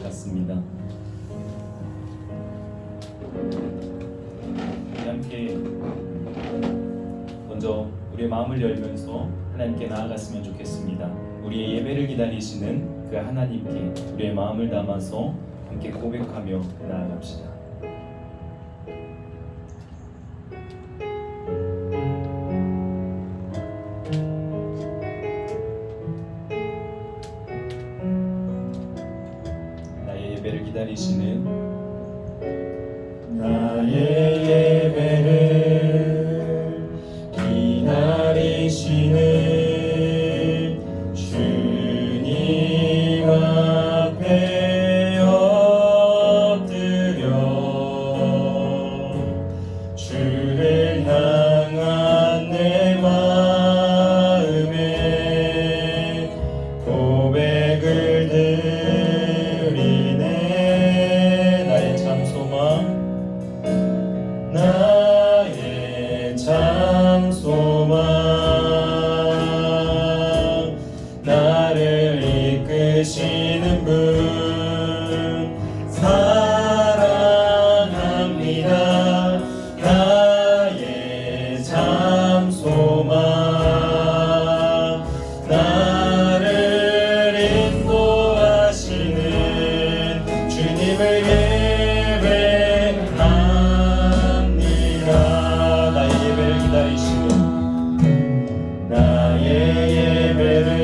것 같습니다. 우리 함께 먼저 우리의 마음을 열면서 하나님께 나아갔으면 좋겠습니다. 우리의 예배를 기다리시는 그 하나님께 우리의 마음을 담아서 함께 고백하며 나아갑시다. 나의 예배를 기다리시는 주님 앞에 엎드려 주를 향한 내 마음에 고백을 드리네. 나의 참 소망 나를 이끄시는 분 사랑합니다. 나의 참 소망 나를 인도하시는 주님을 예배합니다. 나의 예배를 기다리시는 나의 예배를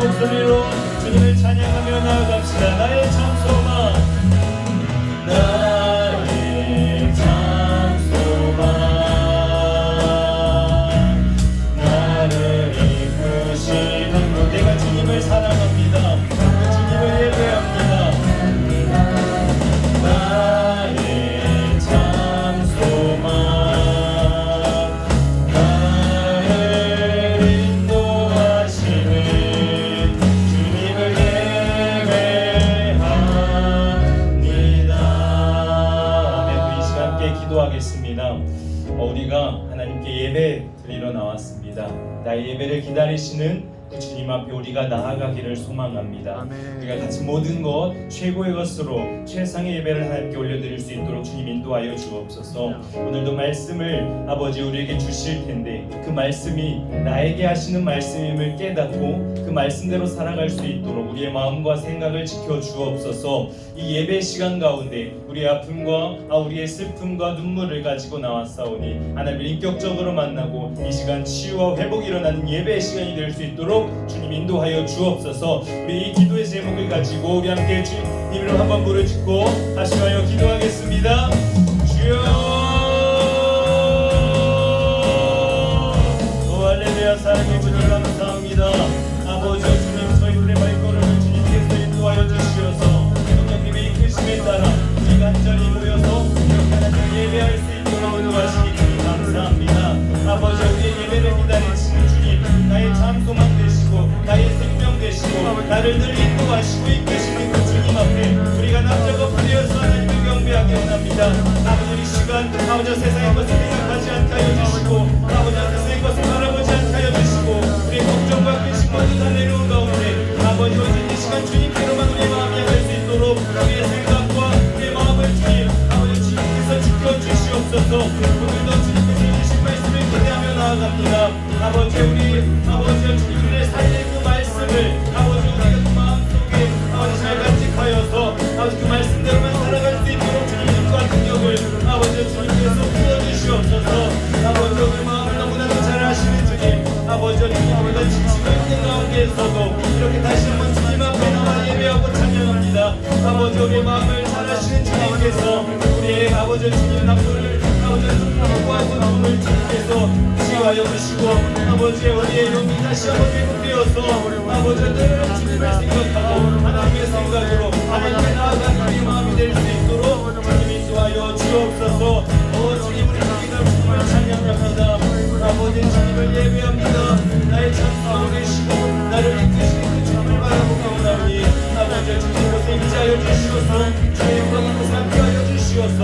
목소리로 주님을 찬양하며 나아갑시다. 나의 참 소망 나의 참 소망 나를 이끄시는 분 내가 주님을 사랑합니다. 주님을 예배합니다. 나의 참 소망 나를 인도하시는 기도하겠습니다. 우리가 하나님께 예배 드리러 나왔습니다. 나의 예배를 기다리시는 그 주님 앞에 우리가 나아가기를 소망합니다. 아멘. 우리가 같이 모든 것 최고의 것으로 최상의 예배를 하나님께 올려드릴 수 있도록 주님 인도하여 주옵소서. 오늘도 말씀을 아버지 우리에게 주실 텐데 그 말씀이 나에게 하시는 말씀임을 깨닫고 그 말씀대로 살아갈 수 있도록 우리의 마음과 생각을 지켜 주옵소서. 이 예배 시간 가운데 우리의 아픔과 우리의 슬픔과 눈물을 가지고 나왔사오니 하나님을 인격적으로 만나고 이 시간 치유와 회복이 일어나는 예배의 시간이 될 수 있도록 있도록 주님 인도하여 주옵소서. 우리 이 기도의 제목을 가지고 우리 함께 주님 이름 한번 부르짖고 다시 하여 기도하겠습니다. 주여, 오 할렐루야. 사랑의 주님 감사합니다. 아버지 주님, 저희들의 발걸음을 주님께서 인도하여 주시어서 성령님의 이끄심에 따라 우리 간절히 모여서 이렇게 하나님 예배할 수 있도록 인도하시기 주님 감사합니다. 아버지 우리의 예배를 기다리시는 주님, 나의 참소만 되시고 나의 생명 되시고 나를 늘 인도하시고 이끄시는 그 주님 앞에 우리가 남자가 부되어서 하나님을 경배하기 원합니다. 아버지 이 시간 아버지 세상의 것을 생각하지 않게 하여 주시고 아버지 세상의 것을 바라보지 않게 하여 주시고 우리의 걱정과 근심 모두 다 내려온 가운데 아버지 오직 이 시간 주님께로만 우리의 마음이 향할 수 있도록 우리의 생각과 우리의 마음을 주님 아버지 주님께서 지켜주시옵소서. 오늘도 주님께서 주신 말씀을 기대하며 나아갑니다. 아버지 우리 아버지 주님의 살릴 그 말씀을 아버지 우리가 그 마음속에 아버지 잘 간직하여서 아버지 그 말씀대로만 살아갈 수 있도록 주님의 같은 격을 아버지 주님께서 부어주시옵소서. 아버지 우리 마음을 너무나도 잘 아시는 주님, 아버지 주님보다 지치고 있는 가운데에서도 이렇게 다시 한번 주님 앞에 나와 예배하고 찬양합니다. 아버지 우리의 마음을 잘 아시는 주님께서 우리의 아버지 주님 남도를 아버지 구하고 남을 주님께서 치유하여 주시고 아버지 우리의 영이 다시 한번 회복되어서 아버지 늘 주님을 생각하고 하나님의 생각으로 하나님께 나아가는 우리의 마음이 될 수 있도록 주님 인도하여 주옵소서. 주님 우리 주님을 찬양합니다. 아버지 주님을 예배합니다. 나의 찬송을 계시고 나를 이끄시는 그 주님을 바라보고 오나니 아버지 주님 곳에 임재하여 주시옵소서. 주의 영광 곳에 함께하여 주시옵소서.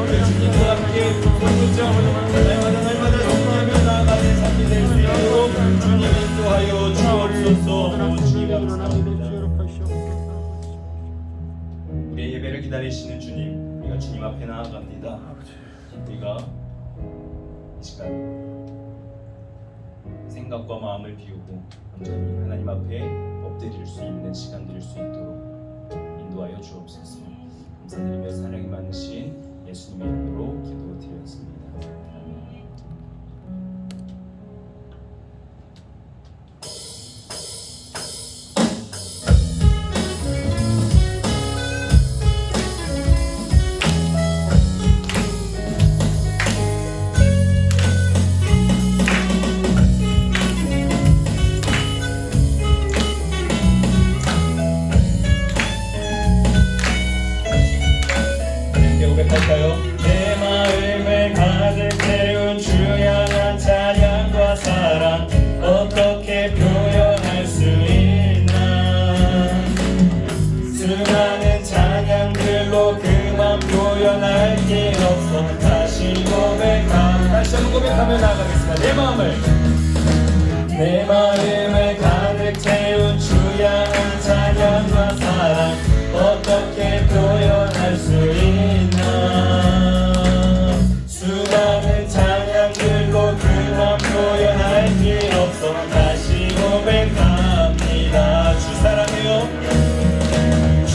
그 주님과 함께 손붙잡고 날마다 승리하며 나아가는 삶이 될 수 있도록 주님 인도하여 주옵소서. 주님 감사합니다. 우리의 예배를 기다리시는 주님, 우리가 주님 앞에 나아갑니다. 우리가 이 시간 생각과 마음을 비우고 온전히 하나님 앞에 엎드릴 수 있는 시간 드릴 수 있도록 인도하여 주옵소서. 감사드리며 사랑이 많으신 예수님의 이름으로 기도드렸습니다. 아멘. 내 마음을 가득 채운 주 향한 찬양과 사랑 어떻게 표현할 수 있나. 수많은 찬양들로 그만 표현할 게 없어. 다시 한번 고백하며 나아가겠습니다. 내 마음을 가득 채운 주 향한 찬양과 사랑 어떻게 표현할 수 있나. 수많은 찬양들로 그만 표현할 게 없어. 다시 고백합니다. 주 사랑해요. 주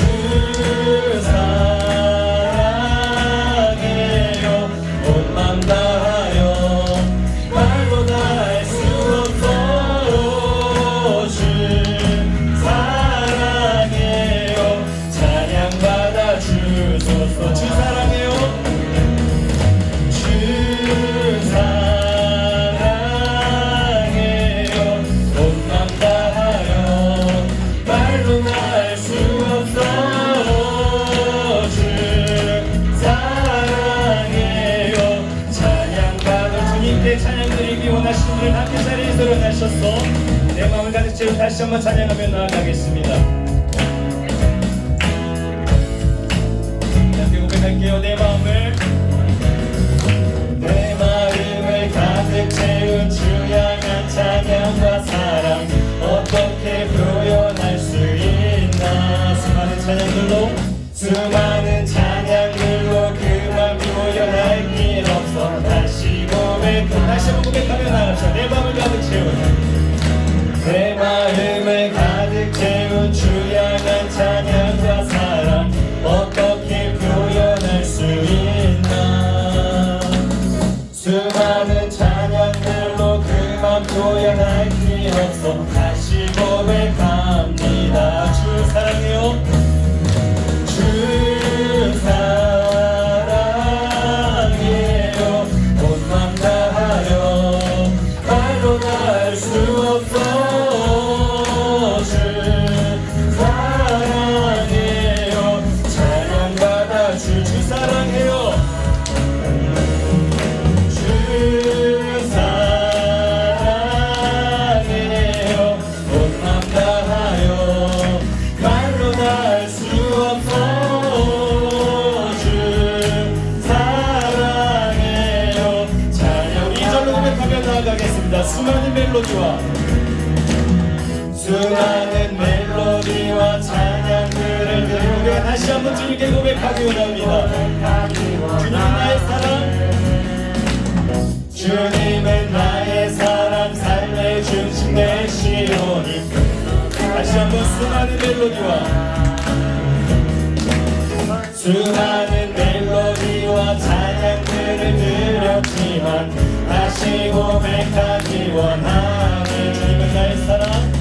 사랑해요. 온 맘 다하여 말로 다 할 수 없어. 주 사랑해요. 찬양받아 주소서. 주 사랑해요. 주 사랑해요. 온 맘 다하여 말로 다 할 수 없어. 주 사랑해요. 찬양받아 주님께 찬양드리기 원하시는 분은 함께 자리에서 일어나셔서 내 마음을 가득 채우고 다시 한번 찬양하며 나아가겠습니다. 함께 고백할게요. 내 마음을 가득 채운 주 향한 찬양과 사랑 어떻게 표현할 수 있나. 수많은 찬양들로 그만 표현할 길 없어. 다시 한번 고백하며 나갑시다. 내 마음을 가득 채운 주 향한 찬양과 사랑 어떻게 표현할 수 있나. 수많은 찬양들로 그만 표현할 길 없어. 다시 멜로디와 수많은 멜로디와 찬양들을 들으며 다시 한번 주님께 고백하기 원합니다. 주님은 나의 사랑, 주님은 나의 사랑, 삶의 중심 되시오니. 다시 한번 수많은 멜로디와 수많은 멜로디와 찬양들을 드렸지만 다시 고백하기 원하니. 주님은 나의 사랑,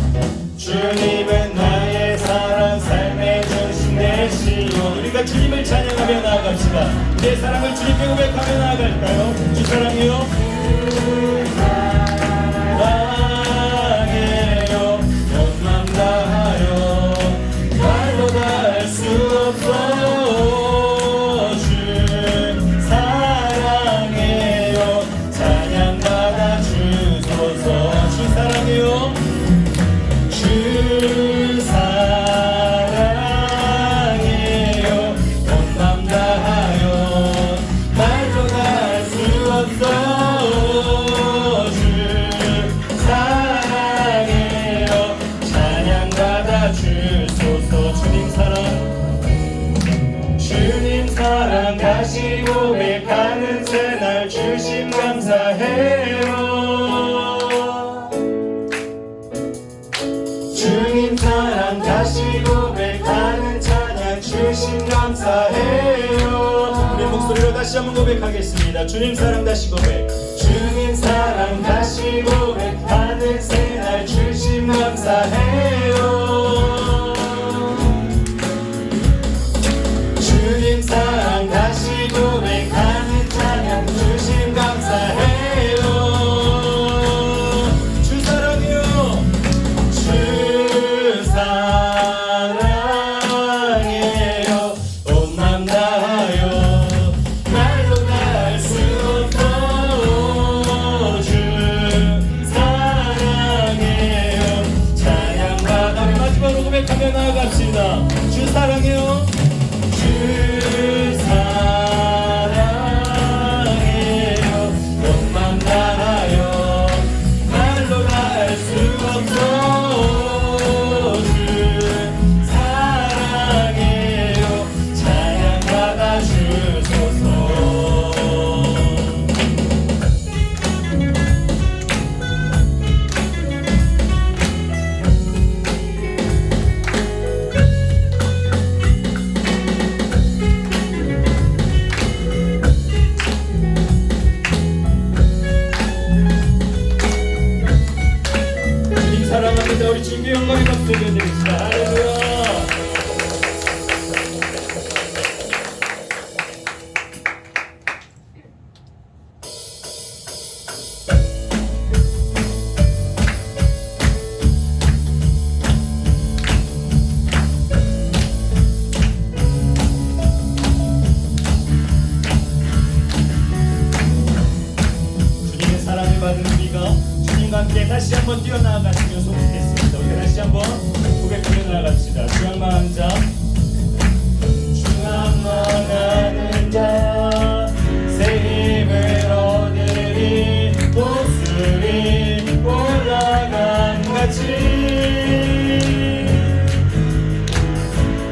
주님은 나의 사랑, 삶의 중심 되시오. 우리가 주님을 찬양하며 나아갑시다. 내 사랑을 주님께 고백하며 나아갈까요? 주 사랑해요, 사랑해요, 온 맘 다하여 말로 다 할 수 없어. 다시 고백하는 새날 주심 감사해요. 주님 사랑 다시 고백하는 찬양 주심 감사해요. 우리 목소리로 다시 한번 고백하겠습니다. 주님 사랑 다시 고백, 주님 사랑 다시 고백하는 새날 주심 감사해요. 주님 사랑 다시 고백하는 찬양 주심 감사해요. 주 사랑해요, 주 사랑해요, 온 맘 다하여 말로 다 할 수 없어. 주 사랑해요, 찬양받아. 우리 마지막으로 고백하며 나아갑시다. 주 사랑해요, 주 사랑해요, 온 맘 다하여 말로 다 할 수 없어. 주 사랑해요, 찬양받아 주소서. 사랑합니다. 우리 주님께 영광의 박수 드리겠습니다. 할렐루야. 주님의 사랑을 받은 우리가 주님과 함께 다시 한번 뛰어나아갔으면 좋겠습니다. 우리 다시 한번 고백하며 나아갑시다. 주양만한 자, 주양만하는 자, 새 힘을 얻으리 보슬이 올라간 같이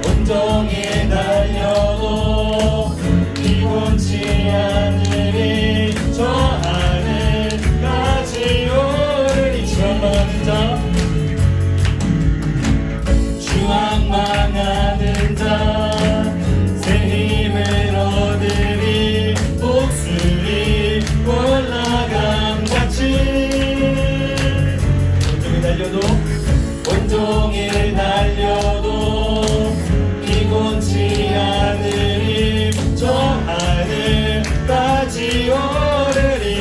온종일 달려도 피곤치 않으리. 저 하늘까지 오르리. 주양만하는 자, 주양만하는 자, 새 힘을 얻으리 복술이 올라감 같이. 온종일 달려도 피곤치 않으리. 저 하늘까지 오르리.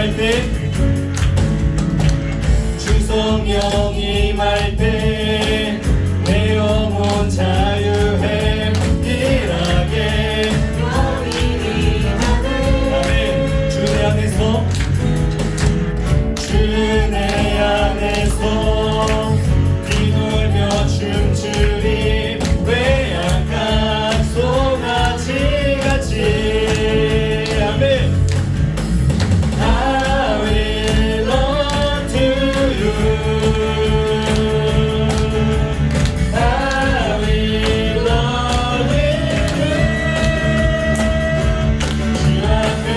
임할 때 주 성령 임할 때 내 영혼 자유해 일하게 아멘. 주 내 안에서 주 내 안에서 뛰놀며 춤추리 외양간 송아지같이 아멘. I will run to you. I will run with you. 주 앞에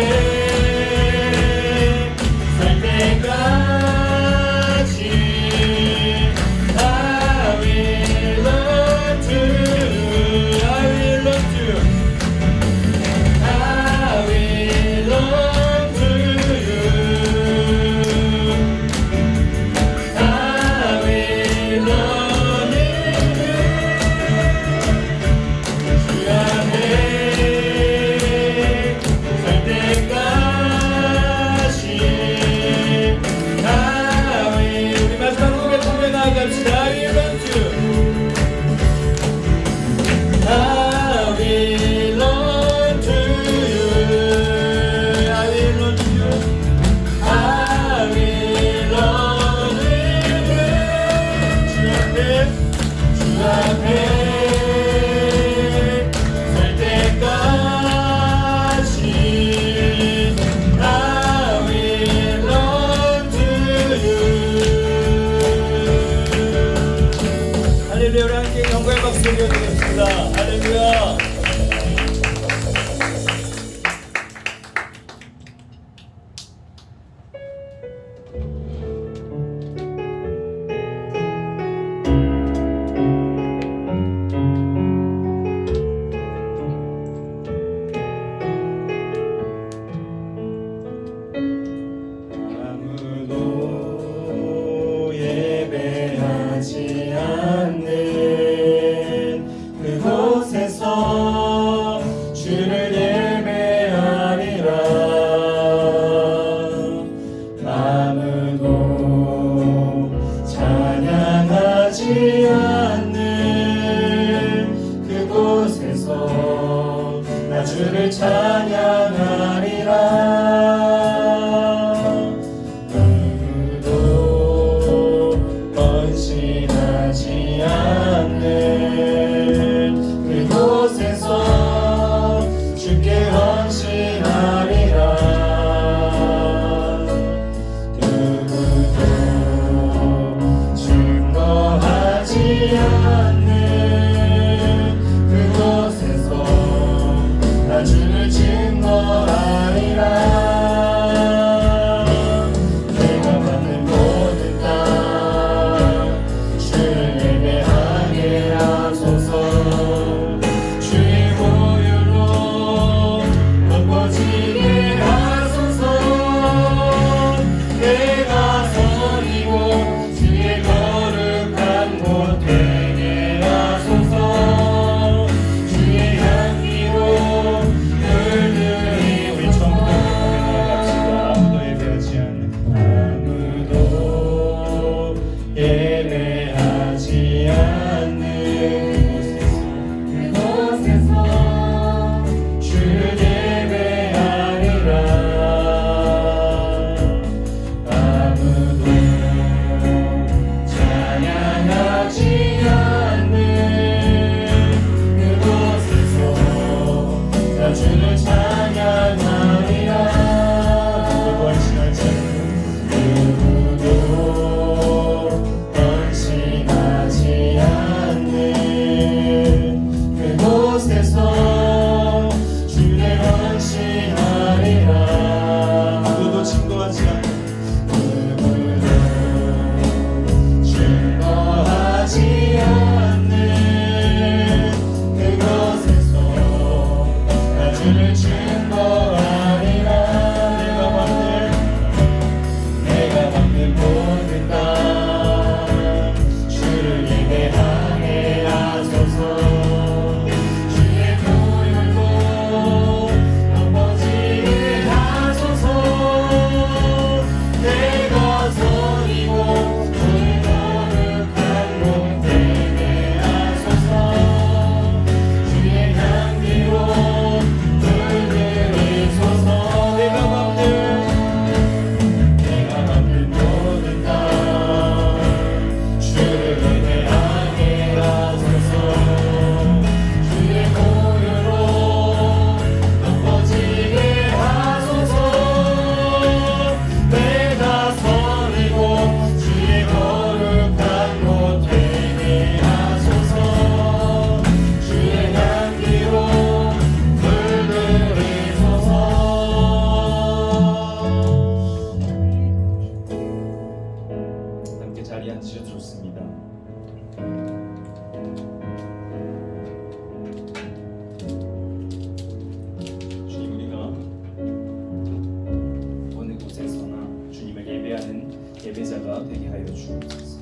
예배자가 되게 하여 주옵소서.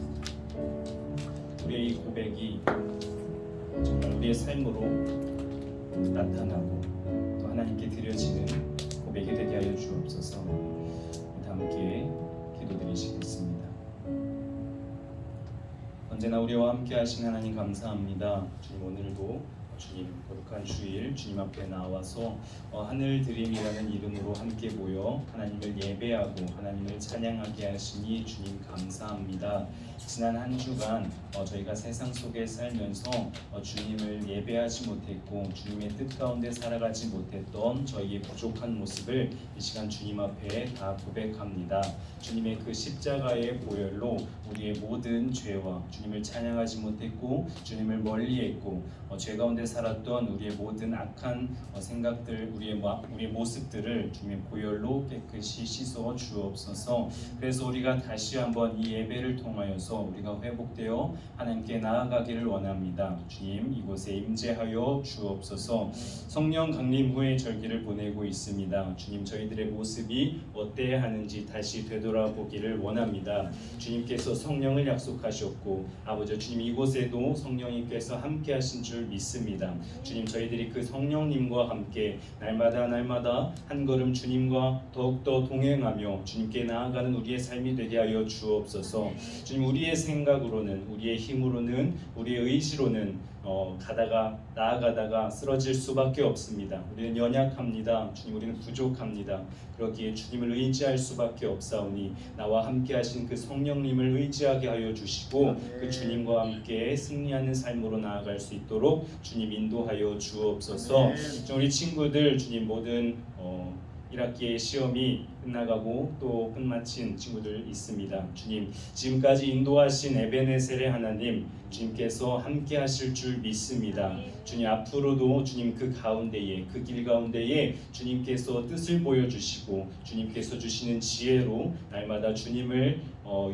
우리의 이 고백이 정말 우리의 삶으로 나타나고 또 하나님께 드려지는 고백이 되게 하여 주옵소서. 우리 함께 기도드리시겠습니다. 언제나 우리와 함께 하신 하나님 감사합니다. 주님, 오늘도 주님 거룩한 주일 주님 앞에 나와서 하늘드림이라는 이름으로 함께 모여 하나님을 예배하고 하나님을 찬양하게 하시니 주님 감사합니다. 지난 한 주간 저희가 세상 속에 살면서 주님을 예배하지 못했고 주님의 뜻 가운데 살아가지 못했던 저희의 부족한 모습을 이 시간 주님 앞에 다 고백합니다. 주님의 그 십자가의 보혈로 우리의 모든 죄와 주님을 찬양하지 못했고 주님을 멀리했고 죄 가운데 살았던 우리의 모든 악한 생각들, 우리의 모습들을 주님의 보혈로 깨끗이 씻어 주옵소서. 그래서 우리가 다시 한번 이 예배를 통하여서 우리가 회복되어 하나님께 나아가기를 원합니다. 주님, 이곳에 임재하여 주옵소서. 성령 강림 후의 절기를 보내고 있습니다. 주님, 저희들의 모습이 어때야 하는지 다시 되돌아보기를 원합니다. 주님께서 성령을 약속하셨고 아버지 주님, 이곳에도 성령님께서 함께 하신 줄 믿습니다. 주님, 저희들이 그 성령님과 함께 날마다 한 걸음 주님과 더욱더 동행하며 주님께 나아가는 우리의 삶이 되게 하여 주옵소서. 주님, 우리의 생각으로는, 우리의 힘으로는, 우리의 의지로는 나아가다가 쓰러질 수밖에 없습니다. 우리는 연약합니다. 주님, 우리는 부족합니다. 그러기에 주님을 의지할 수밖에 없사오니 나와 함께 하신 그 성령님을 의지하게 하여 주시고 그 주님과 함께 승리하는 삶으로 나아갈 수 있도록 주님 인도하여 주옵소서. 우리 친구들 주님 모든 1학기의 시험이 끝나가고 또 끝마친 친구들 있습니다. 주님, 지금까지 인도하신 에베네셀의 하나님, 주님께서 함께 하실 줄 믿습니다. 주님, 앞으로도 주님 그 가운데에, 그 길 가운데에 주님께서 뜻을 보여주시고 주님께서 주시는 지혜로 날마다 주님을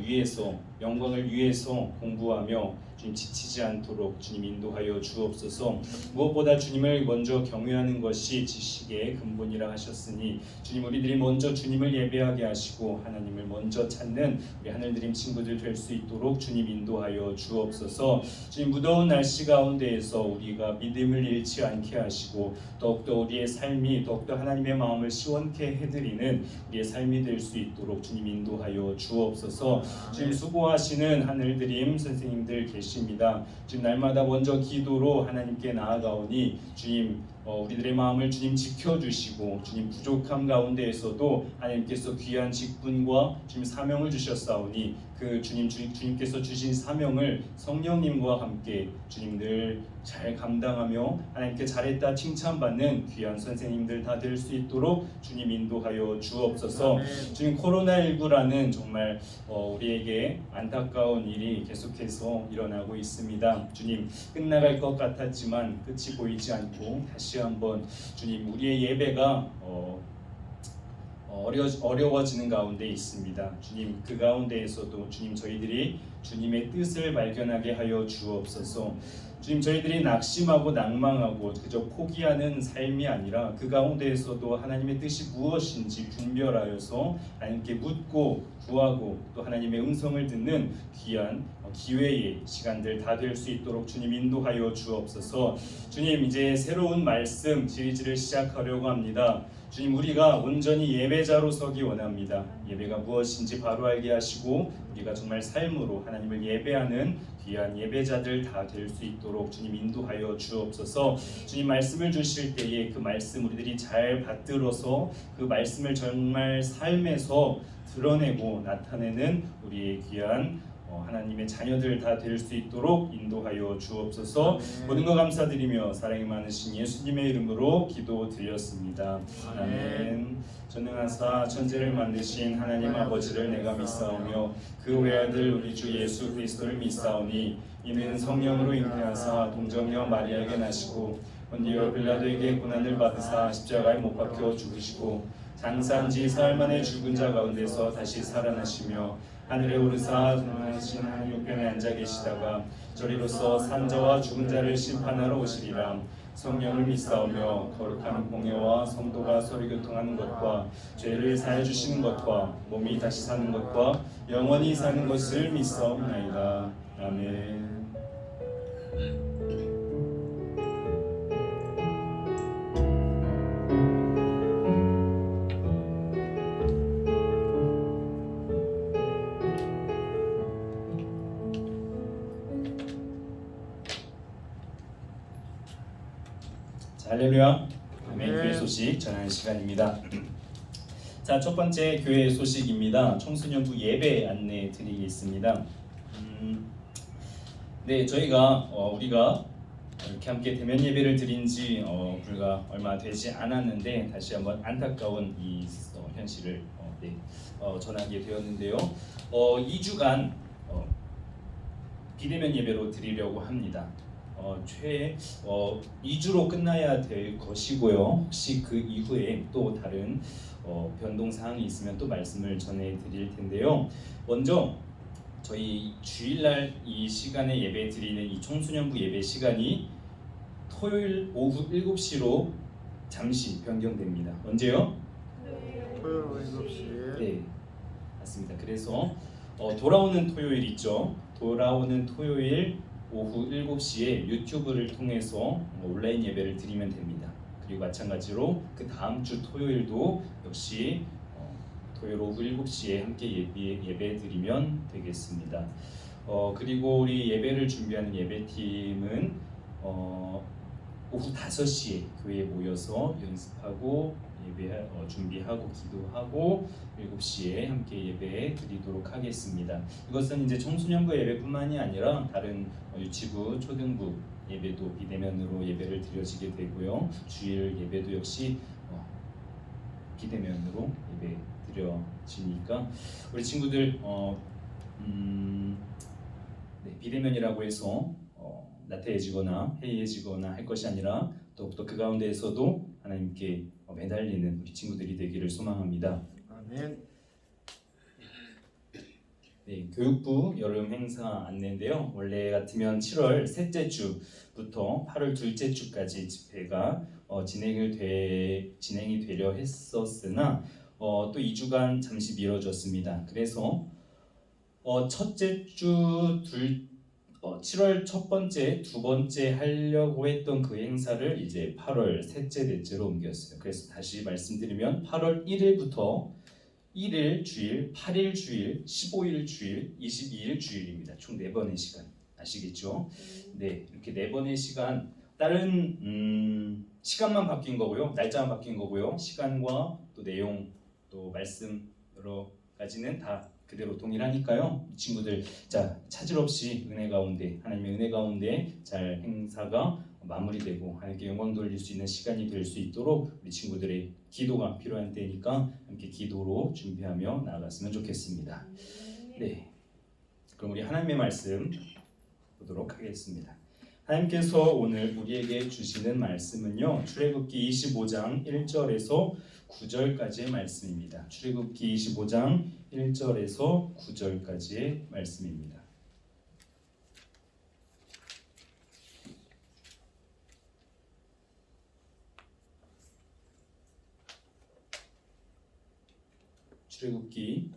위해서, 영광을 위해서 공부하며 주님 지치지 않도록 주님 인도하여 주옵소서. 무엇보다 주님을 먼저 경외하는 것이 지식의 근본이라 하셨으니 주님, 우리들이 먼저 주님을 예배하게 하시고 하나님을 먼저 찾는 우리 하늘드림 친구들 될 수 있도록 주님 인도하여 주옵소서. 주님, 무더운 날씨 가운데에서 우리가 믿음을 잃지 않게 하시고 더욱더 우리의 삶이 더욱더 하나님의 마음을 시원케 해드리는 우리의 삶이 될 수 있도록 주님 인도하여 주옵소서. 주님, 수고하시는 하늘드림 선생님들 계십니다. 지금 날마다 먼저 기도로 하나님께 나아가오니 주님, 우리들의 마음을 주님 지켜주시고 주님 부족함 가운데에서도 하나님께서 귀한 직분과 주님 사명을 주셨사오니 그 주님께서 주신 사명을 성령님과 함께 주님 늘 잘 감당하며 하나님께 잘했다 칭찬받는 귀한 선생님들 다 될 수 있도록 주님 인도하여 주옵소서. 주님, 코로나19라는 정말 우리에게 안타까운 일이 계속해서 일어나고 있습니다. 주님, 끝나갈 것 같았지만 끝이 보이지 않고 다시 한번 주님, 우리의 예배가 어려워지는 가운데 있습니다. 주님, 그 가운데에서도 주님, 저희들이 주님의 뜻을 발견하게 하여 주옵소서. 주님, 저희들이 낙심하고 낭망하고 그저 포기하는 삶이 아니라 그 가운데에서도 하나님의 뜻이 무엇인지 분별하여서 하나님께 묻고 구하고 또 하나님의 음성을 듣는 귀한 기회의 시간들 다 될 수 있도록 주님 인도하여 주옵소서. 주님, 이제 새로운 말씀 시리즈를 시작하려고 합니다. 주님, 우리가 온전히 예배자로 서기 원합니다. 예배가 무엇인지 바로 알게 하시고 우리가 정말 삶으로 하나님을 예배하는 귀한 예배자들 다 될 수 있도록 주님 인도하여 주옵소서. 주님, 말씀을 주실 때에 그 말씀 우리들이 잘 받들어서 그 말씀을 정말 삶에서 드러내고 나타내는 우리의 귀한 하나님의 자녀들 다 될 수 있도록 인도하여 주옵소서. 모든 것 감사드리며 사랑이 많으신 예수님의 이름으로 기도드렸습니다. 아멘. 전능하사 천지를 만드신 하나님 아버지를 내가 믿사오며 그 외아들 우리 주 예수 그리스도를 믿사오니 이는 성령으로 잉태하사 동정녀 마리아에게 나시고 본디오 빌라도에게 고난을 받으사 십자가에 못 박혀 죽으시고 장사한 지 사흘 만에 죽은 자 가운데서 다시 살아나시며 하늘에 오르사 전능하신 하나님 우편에 앉아 계시다가 저리로서 산자와 죽은 자를 심판하러 오시리라. 성령을 믿사오며 거룩한 공예와 성도가 서로 교통하는 것과 죄를 사해 주시는 것과 몸이 다시 사는 것과 영원히 사는 것을 믿사옵나이다. 아멘. 할렐루야. 아멘. 교회 소식 전하는 시간입니다. 자, 첫 번째 교회 소식입니다. 청소년부 예배 안내 드리겠습니다. 네, 저희가 우리가 이렇게 함께 대면 예배를 드린 지 불과 얼마 되지 않았는데 다시 한번 안타까운 이 현실을 전하게 되었는데요. 2주간 비대면 예배로 드리려고 합니다. 최 2주로 끝나야 될 것이고요. 혹시 그 이후에 또 다른 변동 사항이 있으면 또 말씀을 전해 드릴 텐데요. 먼저 저희 주일날 이 시간에 예배 드리는 이 청소년부 예배 시간이 토요일 오후 7시로 잠시 변경됩니다. 언제요? 토요일 오후 7시. 네, 맞습니다. 그래서 돌아오는 토요일 있죠. 돌아오는 토요일 오후 7시에 유튜브를 통해서 온라인 예배를 드리면 됩니다. 그리고 마찬가지로 그 다음 주 토요일도 역시 토요일 오후 7시에 함께 예배 드리면 되겠습니다. 그리고 우리 예배를 준비하는 예배팀은 오후 5시에 교회에 모여서 연습하고 준비하고 기도하고 7시에 함께 예배 드리도록 하겠습니다. 이것은 이제 청소년부 예배뿐만이 아니라 다른 유치부, 초등부 예배도 비대면으로 예배를 드려지게 되고요. 주일 예배도 역시 비대면으로 예배 드려지니까 우리 친구들 비대면이라고 해서 나태해지거나 해이해지거나 할 것이 아니라 더욱더 그 가운데에서도 하나님께 매달리는 우리 친구들이 되기를 소망합니다. 아멘. 네, 교육부 여름 행사 안내인데요. 원래 같으면 7월 셋째 주부터 8월 둘째 주까지 집회가 진행이 되려 했었으나 또 2주간 잠시 미뤄졌습니다. 그래서 첫째 주 7월 첫 번째, 두 번째 하려고 했던 그 행사를 이제 8월 셋째, 넷째로 옮겼어요. 그래서 다시 말씀드리면 8월 1일부터 1일 주일, 8일 주일, 15일 주일, 22일 주일입니다. 총 4번의 시간. 아시겠죠? 네, 이렇게 4번의 시간. 다른 시간만 바뀐 거고요. 날짜만 바뀐 거고요. 시간과 또 내용, 또 말씀 여러 가지는 다 그대로 동일하니까요. 친구들 자 차질 없이 은혜 가운데 하나님의 은혜 가운데 잘 행사가 마무리되고 하나님께 영광 돌릴 수 있는 시간이 될 수 있도록 우리 친구들의 기도가 필요한 때니까 함께 기도로 준비하며 나아갔으면 좋겠습니다. 네, 그럼 우리 하나님의 말씀 보도록 하겠습니다. 하나님께서 오늘 우리에게 주시는 말씀은요. 출애굽기 25장 1절에서 9절까지의 말씀입니다. 출애굽기 25장 1절에서 9절까지의 말씀입니다. 출애굽기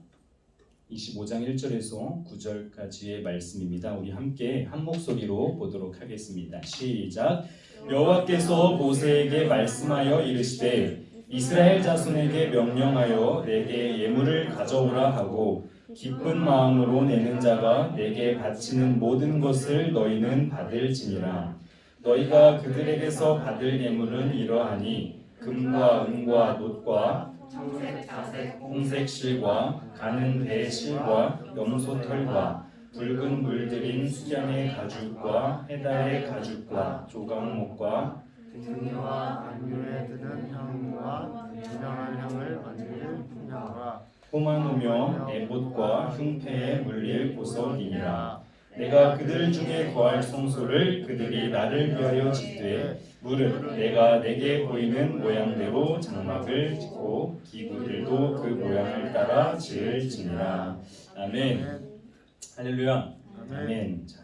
25장 1절에서 9절까지의 말씀입니다. 우리 함께 한 목소리로 보도록 하겠습니다. 시작. 여호와께서 모세에게 말씀하여 이르시되 이스라엘 자손에게 명령하여 내게 예물을 가져오라 하고 기쁜 마음으로 내는 자가 내게 바치는 모든 것을 너희는 받을지니라. 너희가 그들에게서 받을 예물은 이러하니 금과 은과 놋과 청색, 자색, 홍색 실과 가는 배 실과 염소털과 붉은 물들인 수량의 가죽과 해달의 가죽과 조각목과 등류와 안류에 드는 향과 진정한 향을 만들 분향과 포마노며 에봇과 흉패에 물릴 보석이니라. 내가 그들 중에 거할 성소를 그들이 나를 위하여 짓되 물은 내가 내게 보이는 모양대로 장막을 짓고 기구들도 그 모양을 따라 지을지니라. 아멘. 할렐루야. 아멘. 자,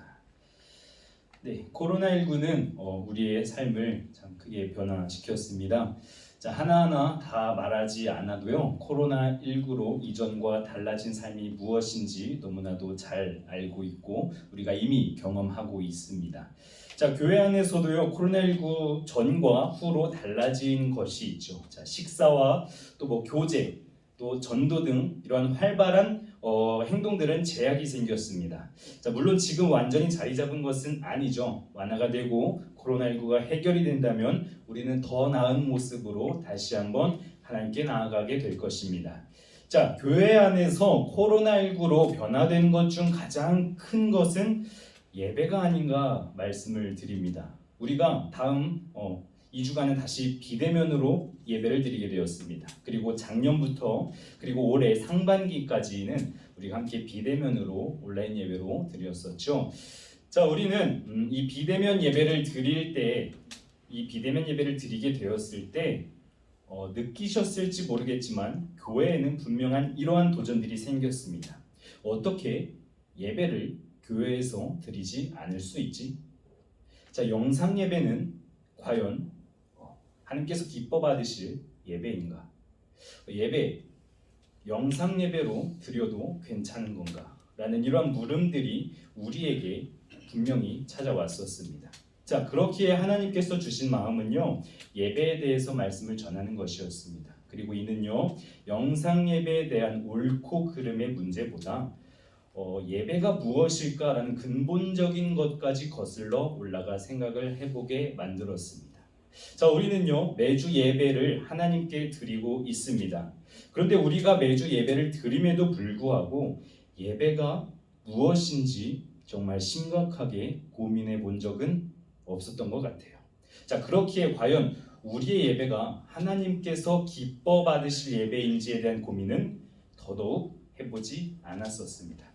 네, 코로나19는 우리의 삶을 참 크게 변화시켰습니다. 자, 하나하나 다 말하지 않아도요, 코로나19로 이전과 달라진 삶이 무엇인지 너무나도 잘 알고 있고 우리가 이미 경험하고 있습니다. 자, 교회 안에서도요, 코로나19 전과 후로 달라진 것이 있죠. 자, 식사와 또 뭐 교제, 또 전도 등 이러한 활발한 행동들은 제약이 생겼습니다. 자, 물론 지금 완전히 자리 잡은 것은 아니죠. 완화가 되고 코로나19가 해결이 된다면 우리는 더 나은 모습으로 다시 한번 하나님께 나아가게 될 것입니다. 자, 교회 안에서 코로나19로 변화된 것 중 가장 큰 것은 예배가 아닌가 말씀을 드립니다. 우리가 다음 2주간은 다시 비대면으로 예배를 드리게 되었습니다. 그리고 작년부터 그리고 올해 상반기까지는 우리가 함께 비대면으로 온라인 예배로 드렸었죠. 자, 우리는 이 비대면 예배를 드리게 되었을 때 느끼셨을지 모르겠지만 교회에는 분명한 이러한 도전들이 생겼습니다. 어떻게 예배를 교회에서 드리지 않을 수 있지? 자, 영상 예배는 과연 하나님께서 기뻐 받으실 예배인가? 예배, 영상 예배로 드려도 괜찮은 건가? 라는 이러한 물음들이 우리에게 분명히 찾아왔었습니다. 자, 그렇기에 하나님께서 주신 마음은요, 예배에 대해서 말씀을 전하는 것이었습니다. 그리고 이는요, 영상 예배에 대한 옳고 그름의 문제보다 예배가 무엇일까라는 근본적인 것까지 거슬러 올라가 생각을 해보게 만들었습니다. 자, 우리는요, 매주 예배를 하나님께 드리고 있습니다. 그런데 우리가 매주 예배를 드림에도 불구하고 예배가 무엇인지 정말 심각하게 고민해 본 적은 없었던 것 같아요. 자, 그렇기에 과연 우리의 예배가 하나님께서 기뻐 받으실 예배인지에 대한 고민은 더더욱 해보지 않았었습니다.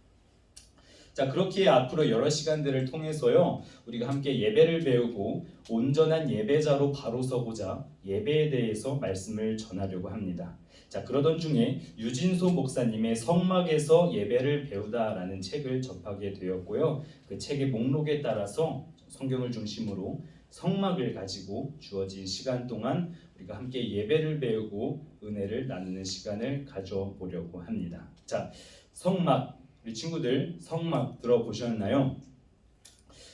자, 그렇기에 앞으로 여러 시간들을 통해서요, 우리가 함께 예배를 배우고 온전한 예배자로 바로 서고자 예배에 대해서 말씀을 전하려고 합니다. 자, 그러던 중에 유진소 목사님의 성막에서 예배를 배우다라는 책을 접하게 되었고요. 그 책의 목록에 따라서 성경을 중심으로 성막을 가지고 주어진 시간 동안 우리가 함께 예배를 배우고 은혜를 나누는 시간을 가져보려고 합니다. 자, 성막, 우리 친구들 성막 들어보셨나요?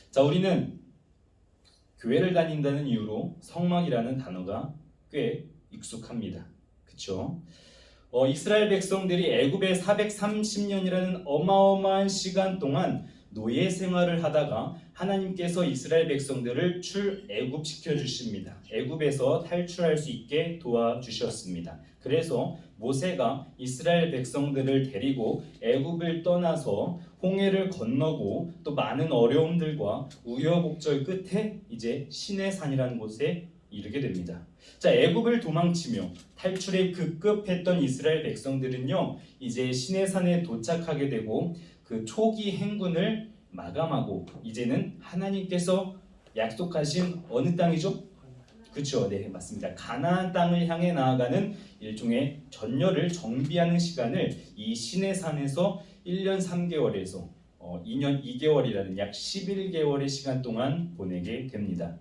자, 우리는 교회를 다닌다는 이유로 성막이라는 단어가 꽤 익숙합니다. 그렇죠? 이스라엘 백성들이 애굽에 430년이라는 어마어마한 시간 동안 노예 생활을 하다가 하나님께서 이스라엘 백성들을 출애굽시켜 주십니다. 애굽에서 탈출할 수 있게 도와주셨습니다. 그래서 모세가 이스라엘 백성들을 데리고 애굽을 떠나서 홍해를 건너고 또 많은 어려움들과 우여곡절 끝에 이제 시내산이라는 곳에 이르게 됩니다. 자, 애굽을 도망치며 탈출에 급급했던 이스라엘 백성들은요, 이제 시내산에 도착하게 되고 그 초기 행군을 마감하고 이제는 하나님께서 약속하신 어느 땅이죠? 그렇죠, 네, 맞습니다. 가나안 땅을 향해 나아가는 일종의 전열을 정비하는 시간을 이 시내산에서 1년 3개월에서 2년 2개월이라는 약 11개월의 시간 동안 보내게 됩니다.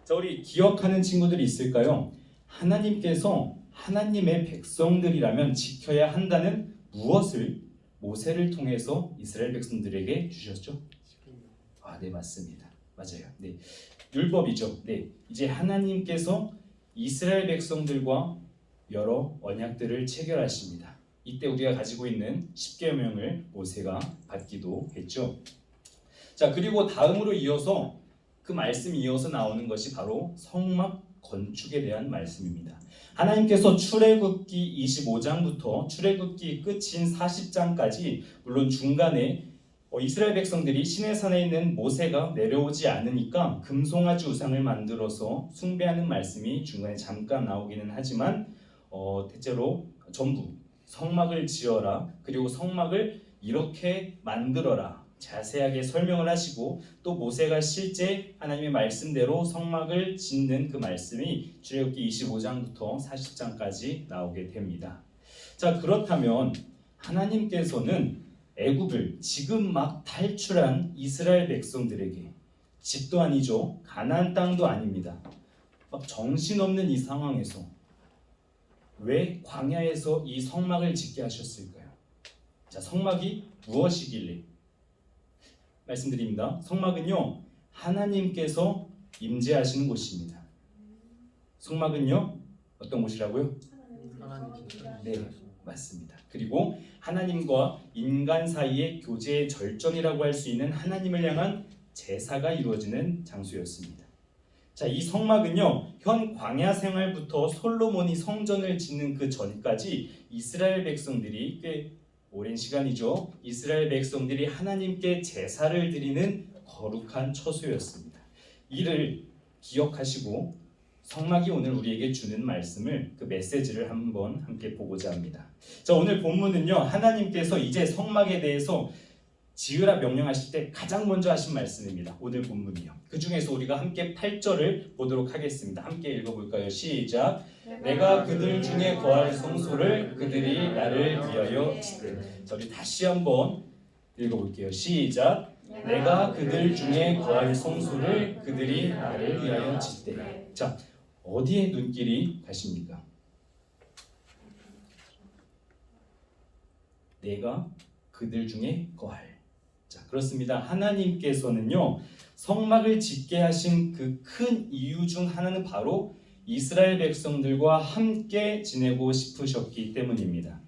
자, 우리 기억하는 친구들이 있을까요? 하나님께서 하나님의 백성들이라면 지켜야 한다는 무엇을 모세를 통해서 이스라엘 백성들에게 주셨죠? 네, 맞습니다. 맞아요. 네, 율법이죠. 네, 이제 하나님께서 이스라엘 백성들과 여러 언약들을 체결하십니다. 이때 우리가 가지고 있는 10계명을 모세가 받기도 했죠. 자, 그리고 다음으로 이어서 그 말씀이 이어서 나오는 것이 바로 성막 건축에 대한 말씀입니다. 하나님께서 출애굽기 25장부터 출애굽기 끝인 40장까지 물론 중간에 이스라엘 백성들이 시내산에 있는 모세가 내려오지 않으니까 금송아지 우상을 만들어서 숭배하는 말씀이 중간에 잠깐 나오기는 하지만 대체로 전부 성막을 지어라, 그리고 성막을 이렇게 만들어라 자세하게 설명을 하시고 또 모세가 실제 하나님의 말씀대로 성막을 짓는 그 말씀이 출애굽기 25장부터 40장까지 나오게 됩니다. 자, 그렇다면 하나님께서는 애굽을 지금 막 탈출한 이스라엘 백성들에게 집도 아니죠. 가나안 땅도 아닙니다. 막 정신없는 이 상황에서 왜 광야에서 이 성막을 짓게 하셨을까요? 자, 성막이 무엇이길래? 말씀드립니다. 성막은요, 하나님께서 임재하시는 곳입니다. 성막은요, 어떤 곳이라고요? 하나님께서 네, 맞습니다. 그리고 하나님과 인간 사이의 교제의 절정이라고 할 수 있는 하나님을 향한 제사가 이루어지는 장소였습니다. 자, 이 성막은요, 현 광야 생활부터 솔로몬이 성전을 짓는 그 전까지 이스라엘 백성들이 꽤 오랜 시간이죠. 이스라엘 백성들이 하나님께 제사를 드리는 거룩한 처소였습니다. 이를 기억하시고 성막이 오늘 우리에게 주는 말씀을, 그 메시지를 한번 함께 보고자 합니다. 자, 오늘 본문은요, 하나님께서 이제 성막에 대해서 지으라 명령하실 때 가장 먼저 하신 말씀입니다. 오늘 본문이요. 그 중에서 우리가 함께 8절을 보도록 하겠습니다. 함께 읽어볼까요? 시작. 내가 그들 중에 거할 성소를 그들이 나를 위하여 짓되. 자, 우리 다시 한번 읽어볼게요. 시작. 내가 그들 중에 거할 성소를 그들이 나를 위하여 짓되. 자, 어디에 눈길이 가십니까? 내가 그들 중에 거할. 자, 그렇습니다. 하나님께서는요, 성막을 짓게 하신 그 큰 이유 중 하나는 바로 이스라엘 백성들과 함께 지내고 싶으셨기 때문입니다.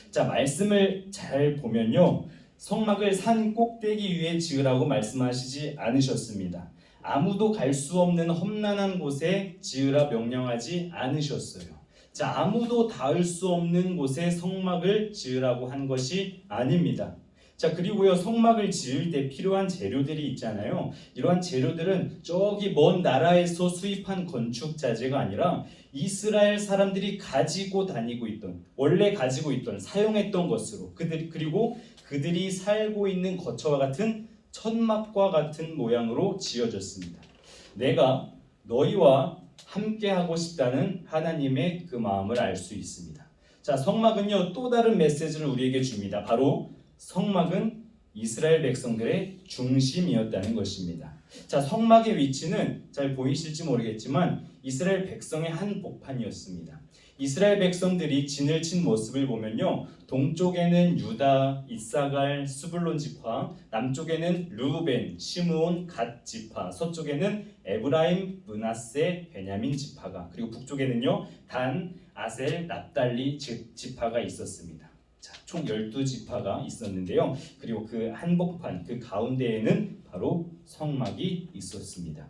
자, 말씀을 잘 보면요, 성막을 산 꼭대기 위에 지으라고 말씀하시지 않으셨습니다. 아무도 갈 수 없는 험난한 곳에 지으라 명령하지 않으셨어요. 자, 아무도 닿을 수 없는 곳에 성막을 지으라고 한 것이 아닙니다. 자, 그리고요, 성막을 지을 때 필요한 재료들이 있잖아요. 이러한 재료들은 저기 먼 나라에서 수입한 건축 자재가 아니라 이스라엘 사람들이 가지고 다니고 있던, 원래 가지고 있던, 사용했던 것으로, 그리고 그들이 살고 있는 거처와 같은 천막과 같은 모양으로 지어졌습니다. 내가 너희와 함께 하고 싶다는 하나님의 그 마음을 알 수 있습니다. 자, 성막은요, 또 다른 메시지를 우리에게 줍니다. 바로 성막은 이스라엘 백성들의 중심이었다는 것입니다. 자, 성막의 위치는 잘 보이실지 모르겠지만 이스라엘 백성의 한복판이었습니다. 이스라엘 백성들이 진을 친 모습을 보면요, 동쪽에는 유다, 이사갈, 스불론 지파, 남쪽에는 르우벤, 시므온, 갓 지파, 서쪽에는 에브라임, 므낫세, 베냐민 지파가, 그리고 북쪽에는요, 단, 아셀, 납달리 지파가 있었습니다. 자, 총 12지파가 있었는데요. 그리고 그 한복판, 그 가운데에는 바로 성막이 있었습니다.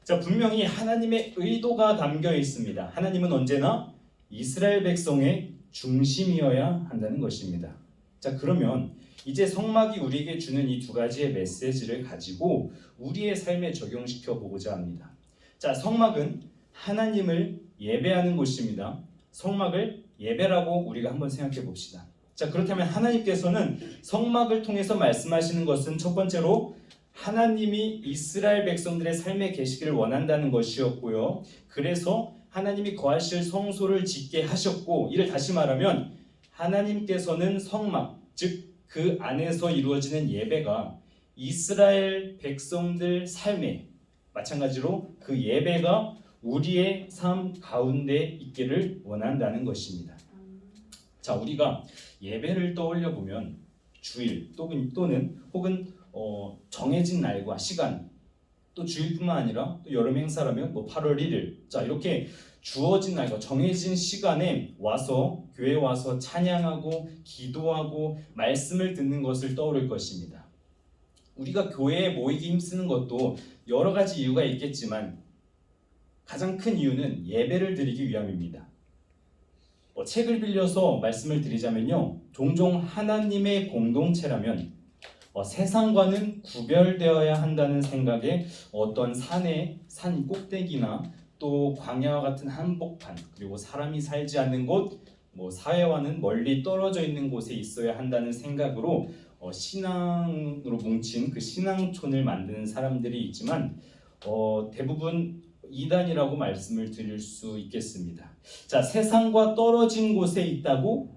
자, 분명히 하나님의 의도가 담겨 있습니다. 하나님은 언제나 이스라엘 백성의 중심이어야 한다는 것입니다. 자, 그러면 이제 성막이 우리에게 주는 이 두 가지의 메시지를 가지고 우리의 삶에 적용시켜 보고자 합니다. 자, 성막은 하나님을 예배하는 곳입니다. 성막을 예배라고 우리가 한번 생각해 봅시다. 자, 그렇다면 하나님께서는 성막을 통해서 말씀하시는 것은 첫 번째로 하나님이 이스라엘 백성들의 삶에 계시기를 원한다는 것이었고요. 그래서 하나님이 거하실 성소를 짓게 하셨고, 이를 다시 말하면 하나님께서는 성막, 즉 그 안에서 이루어지는 예배가 이스라엘 백성들 삶에, 마찬가지로 그 예배가 우리의 삶 가운데 있기를 원한다는 것입니다. 자, 우리가 예배를 떠올려 보면 주일 또는 혹은 정해진 날과 시간, 또 주일뿐만 아니라 또 여름 행사라면 8월 1일, 자, 이렇게 주어진 날과 정해진 시간에 와서 교회에 와서 찬양하고 기도하고 말씀을 듣는 것을 떠오를 것입니다. 우리가 교회에 모이기 힘쓰는 것도 여러 가지 이유가 있겠지만 가장 큰 이유는 예배를 드리기 위함입니다. 책을 빌려서 말씀을 드리자면요, 종종 하나님의 공동체라면 세상과는 구별되어야 한다는 생각에 어떤 산 꼭대기나 또 광야와 같은 한복판, 그리고 사람이 살지 않는 곳, 사회와는 멀리 떨어져 있는 곳에 있어야 한다는 생각으로 신앙으로 뭉친 그 신앙촌을 만드는 사람들이 있지만 대부분 이단이라고 말씀을 드릴 수 있겠습니다. 자, 세상과 떨어진 곳에 있다고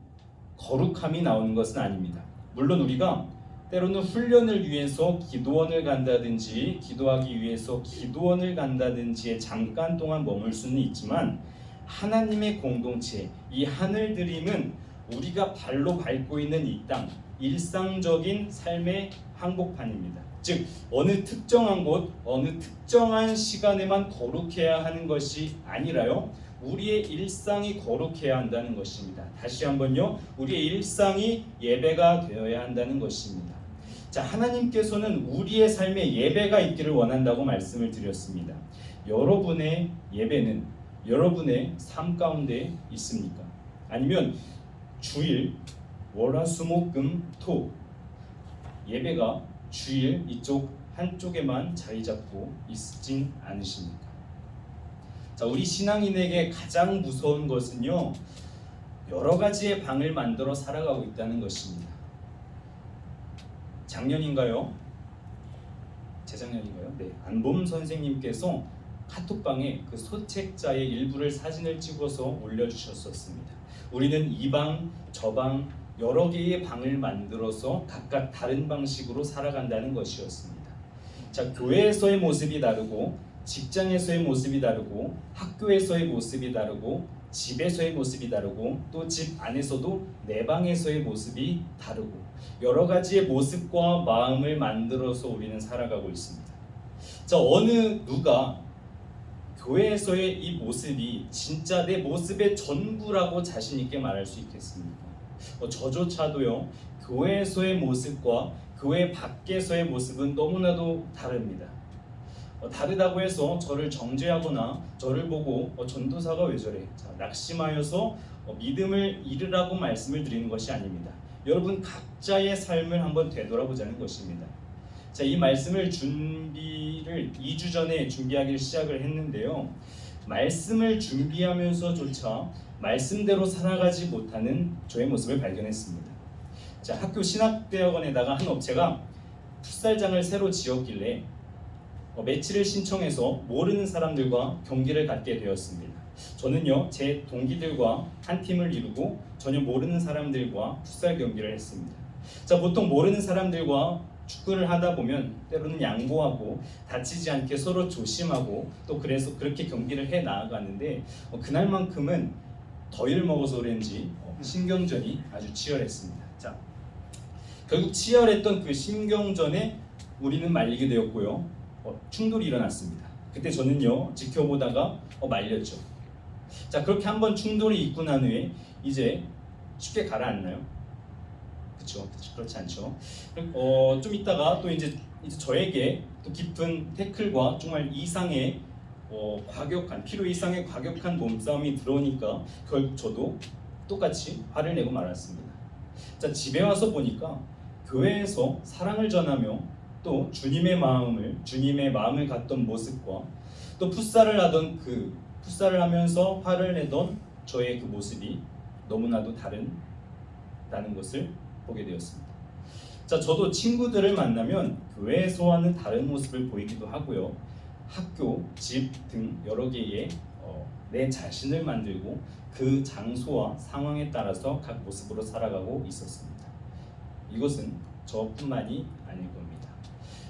거룩함이 나오는 것은 아닙니다. 물론 우리가 때로는 훈련을 위해서 기도원을 간다든지 기도하기 위해서 기도원을 간다든지에 잠깐 동안 머물 수는 있지만 하나님의 공동체, 이 하늘드림은 우리가 발로 밟고 있는 이 땅, 일상적인 삶의 항복판입니다. 즉 어느 특정한 곳, 어느 특정한 시간에만 거룩해야 하는 것이 아니라요, 우리의 일상이 거룩해야 한다는 것입니다. 다시 한번요, 우리의 일상이 예배가 되어야 한다는 것입니다. 자, 하나님께서는 우리의 삶에 예배가 있기를 원한다고 말씀을 드렸습니다. 여러분의 예배는 여러분의 삶 가운데 있습니까? 아니면 주일 월화수목금토 예배가 주일 이쪽 한쪽에만 자리 잡고 있진 않으십니까? 자, 우리 신앙인에게 가장 무서운 것은요, 여러 가지의 방을 만들어 살아가고 있다는 것입니다. 작년인가요? 재작년인가요? 네, 안봄 선생님께서 카톡방에 그 소책자의 일부를 사진을 찍어서 올려주셨었습니다. 우리는 이 방, 저 방, 여러 개의 방을 만들어서 각각 다른 방식으로 살아간다는 것이었습니다. 자, 교회에서의 모습이 다르고, 직장에서의 모습이 다르고, 학교에서의 모습이 다르고, 집에서의 모습이 다르고, 또 집 안에서도 내 방에서의 모습이 다르고, 여러 가지의 모습과 마음을 만들어서 우리는 살아가고 있습니다. 자, 어느 누가 교회에서의 이 모습이 진짜 내 모습의 전부라고 자신 있게 말할 수 있겠습니까? 저조차도요, 교회에서의 모습과 교회 밖에서의 모습은 너무나도 다릅니다. 다르다고 해서 저를 정죄하거나 저를 보고 전도사가 왜 저래? 자, 낙심하여서 믿음을 잃으라고 말씀을 드리는 것이 아닙니다. 여러분 각자의 삶을 한번 되돌아보자는 것입니다. 자, 이 말씀을 2주 전에 준비하기를 시작을 했는데요, 말씀을 준비하면서조차 말씀대로 살아가지 못하는 저의 모습을 발견했습니다. 자, 학교 신학대학원에다가 한 업체가 풋살장을 새로 지었길래 매치를 신청해서 모르는 사람들과 경기를 갖게 되었습니다. 저는요, 제 동기들과 한 팀을 이루고 전혀 모르는 사람들과 풋살 경기를 했습니다. 자, 보통 모르는 사람들과 축구를 하다 보면 때로는 양보하고 다치지 않게 서로 조심하고 또 그래서 그렇게 경기를 해 나아가는데 그날만큼은 더위를 먹어서 그런지 신경전이 아주 치열했습니다. 자, 결국 치열했던 그 신경전에 우리는 말리게 되었고요, 충돌이 일어났습니다. 그때 저는요, 지켜보다가 말렸죠. 자, 그렇게 한번 충돌이 있고 난 후에 이제 쉽게 가라앉나요? 그렇죠, 그렇지 않죠. 좀 있다가 또 이제 저에게 또 깊은 태클과 정말 이상의 과격한, 필요 이상의 과격한 몸싸움이 들어오니까 결국 저도 똑같이 화를 내고 말았습니다. 자, 집에 와서 보니까 교회에서 사랑을 전하며 또 주님의 마음을 갖던 모습과 또 풋살을 하면서 화를 내던 저의 그 모습이 너무나도 다른 것을 보게 되었습니다. 자, 저도 친구들을 만나면 교회에서와는 다른 모습을 보이기도 하고요, 학교, 집 등 여러 개의 내 자신을 만들고 그 장소와 상황에 따라서 각 모습으로 살아가고 있었습니다. 이것은 저뿐만이 아닐 겁니다.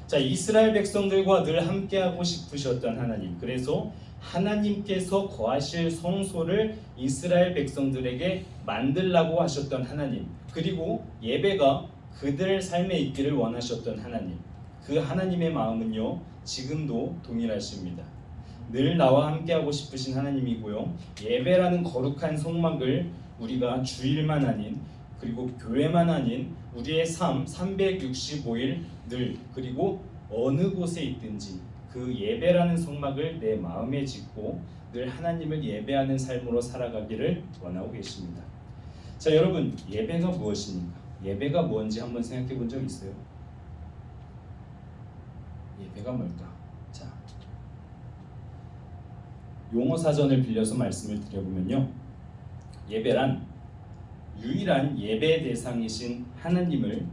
자, 이스라엘 백성들과 늘 함께하고 싶으셨던 하나님, 그래서 하나님께서 거하실 성소를 이스라엘 백성들에게 만들라고 하셨던 하나님, 그리고 예배가 그들 삶에 있기를 원하셨던 하나님, 그 하나님의 마음은요, 지금도 동일하십니다. 늘 나와 함께하고 싶으신 하나님이고요, 예배라는 거룩한 성막을 우리가 주일만 아닌, 그리고 교회만 아닌 우리의 삶 365일 늘, 그리고 어느 곳에 있든지 그 예배라는 성막을 내 마음에 짓고 늘 하나님을 예배하는 삶으로 살아가기를 원하고 계십니다. 자, 여러분, 예배가 무엇입니까? 예배가 뭔지 한번 생각해 본 적 있어요? 예배가 뭘까? 자, 용어 사전을 빌려서 말씀을 드려보면요, 예배란 유일한 예배 대상이신 하나님을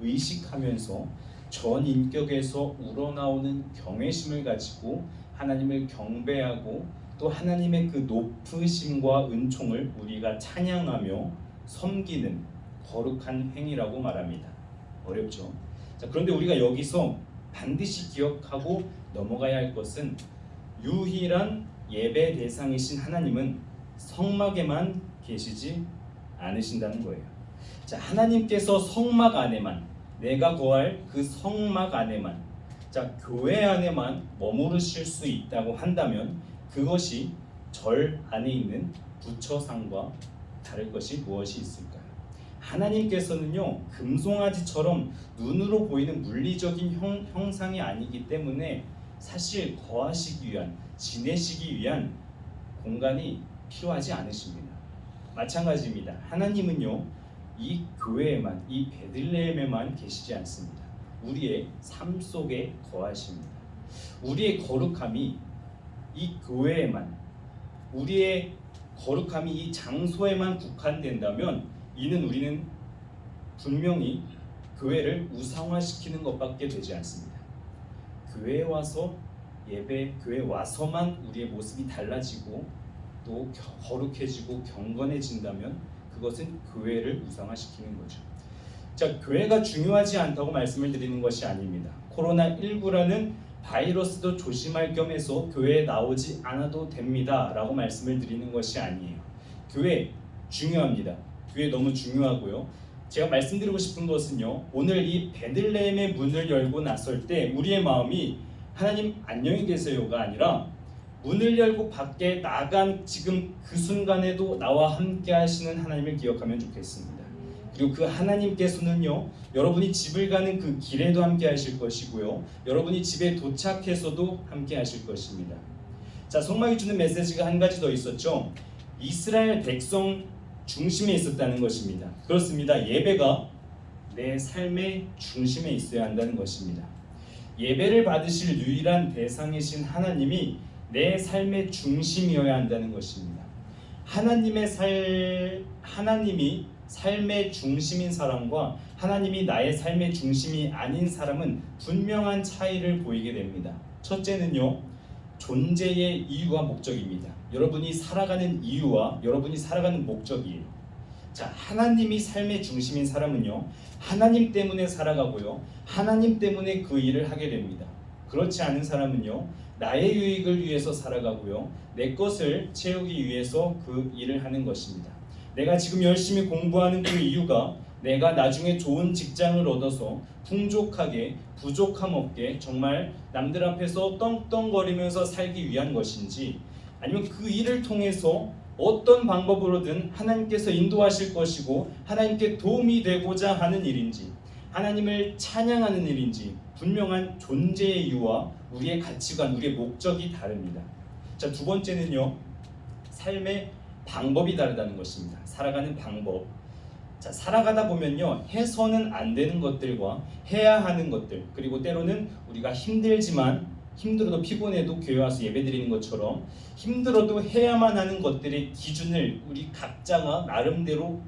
의식하면서 전 인격에서 우러나오는 경외심을 가지고 하나님을 경배하고 또 하나님의 그 높으심과 은총을 우리가 찬양하며 섬기는 거룩한 행위라고 말합니다. 어렵죠? 자, 그런데 우리가 여기서 반드시 기억하고 넘어가야 할 것은 유일한 예배 대상이신 하나님은 성막에만 계시지 않으신다는 거예요. 자, 하나님께서 성막 안에만, 내가 거할 그 성막 안에만, 자, 교회 안에만 머무르실 수 있다고 한다면 그것이 절 안에 있는 부처상과 다를 것이 무엇이 있을까요? 하나님께서는요, 금송아지처럼 눈으로 보이는 물리적인 형상이 아니기 때문에 사실 거하시기 위한, 지내시기 위한 공간이 필요하지 않으십니다. 마찬가지입니다. 하나님은요, 이 교회에만, 이 베들레헴에만 계시지 않습니다. 우리의 삶 속에 거하십니다. 우리의 거룩함이 이 교회에만, 우리의 거룩함이 이 장소에만 국한된다면 이는 우리는 분명히 교회를 우상화시키는 것밖에 되지 않습니다. 교회에 와서 예배, 교회에 와서만 우리의 모습이 달라지고 또 거룩해지고 경건해진다면 그것은 교회를 우상화시키는 거죠. 자, 교회가 중요하지 않다고 말씀을 드리는 것이 아닙니다. 코로나19라는 바이러스도 조심할 겸해서 교회에 나오지 않아도 됩니다 라고 말씀을 드리는 것이 아니에요. 교회 중요합니다. 교회 너무 중요하고요. 제가 말씀드리고 싶은 것은요, 오늘 이 베들레헴의 문을 열고 나설 때 우리의 마음이 하나님 안녕히 계세요가 아니라 문을 열고 밖에 나간 지금 그 순간에도 나와 함께 하시는 하나님을 기억하면 좋겠습니다. 그리고 그 하나님께서는요, 여러분이 집을 가는 그 길에도 함께 하실 것이고요, 여러분이 집에 도착해서도 함께 하실 것입니다. 자, 성막이 주는 메시지가 한 가지 더 있었죠. 이스라엘 백성 중심에 있었다는 것입니다. 그렇습니다. 예배가 내 삶의 중심에 있어야 한다는 것입니다. 예배를 받으실 유일한 대상이신 하나님이 내 삶의 중심이어야 한다는 것입니다. 하나님이 삶의 중심인 사람과 하나님이 나의 삶의 중심이 아닌 사람은 분명한 차이를 보이게 됩니다. 첫째는요, 존재의 이유와 목적입니다. 여러분이 살아가는 이유와 여러분이 살아가는 목적이에요. 자, 하나님이 삶의 중심인 사람은요, 하나님 때문에 살아가고요, 하나님 때문에 그 일을 하게 됩니다. 그렇지 않은 사람은요, 나의 유익을 위해서 살아가고요, 내 것을 채우기 위해서 그 일을 하는 것입니다. 내가 지금 열심히 공부하는 그 이유가 내가 나중에 좋은 직장을 얻어서 풍족하게, 부족함 없게 정말 남들 앞에서 떵떵거리면서 살기 위한 것인지, 아니면 그 일을 통해서 어떤 방법으로든 하나님께서 인도하실 것이고 하나님께 도움이 되고자 하는 일인지, 하나님을 찬양하는 일인지, 분명한 존재의 이유와 우리의 가치관, 우리의 목적이 다릅니다. 자, 두 번째는요, 삶의 방법이 다르다는 것입니다. 살아가는 방법. 자, 살아가다 보면요, 해서는 안 되는 것들과 해야 하는 것들, 그리고 때로는 우리가 힘들어도 피곤해도 교회 와서 예배드리는 것처럼 힘들어도 해야만 하는 것들의 기준을 우리 각자가 나름대로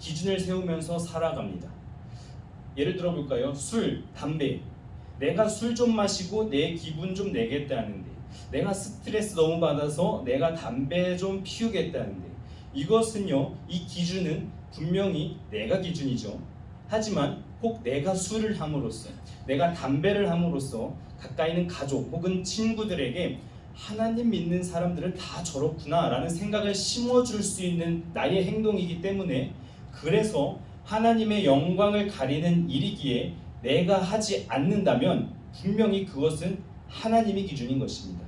기준을 세우면서 살아갑니다. 예를 들어 볼까요? 술, 담배. 내가 술 좀 마시고 내 기분 좀 내겠다는데, 내가 스트레스 너무 받아서 내가 담배 좀 피우겠다는데, 이것은요, 이 기준은 분명히 내가 기준이죠. 하지만 혹 내가 술을 함으로써, 내가 담배를 함으로써 가까이 있는 가족 혹은 친구들에게 하나님 믿는 사람들은 다 저렇구나 라는 생각을 심어줄 수 있는 나의 행동이기 때문에, 그래서 하나님의 영광을 가리는 일이기에 내가 하지 않는다면 분명히 그것은 하나님의 기준인 것입니다.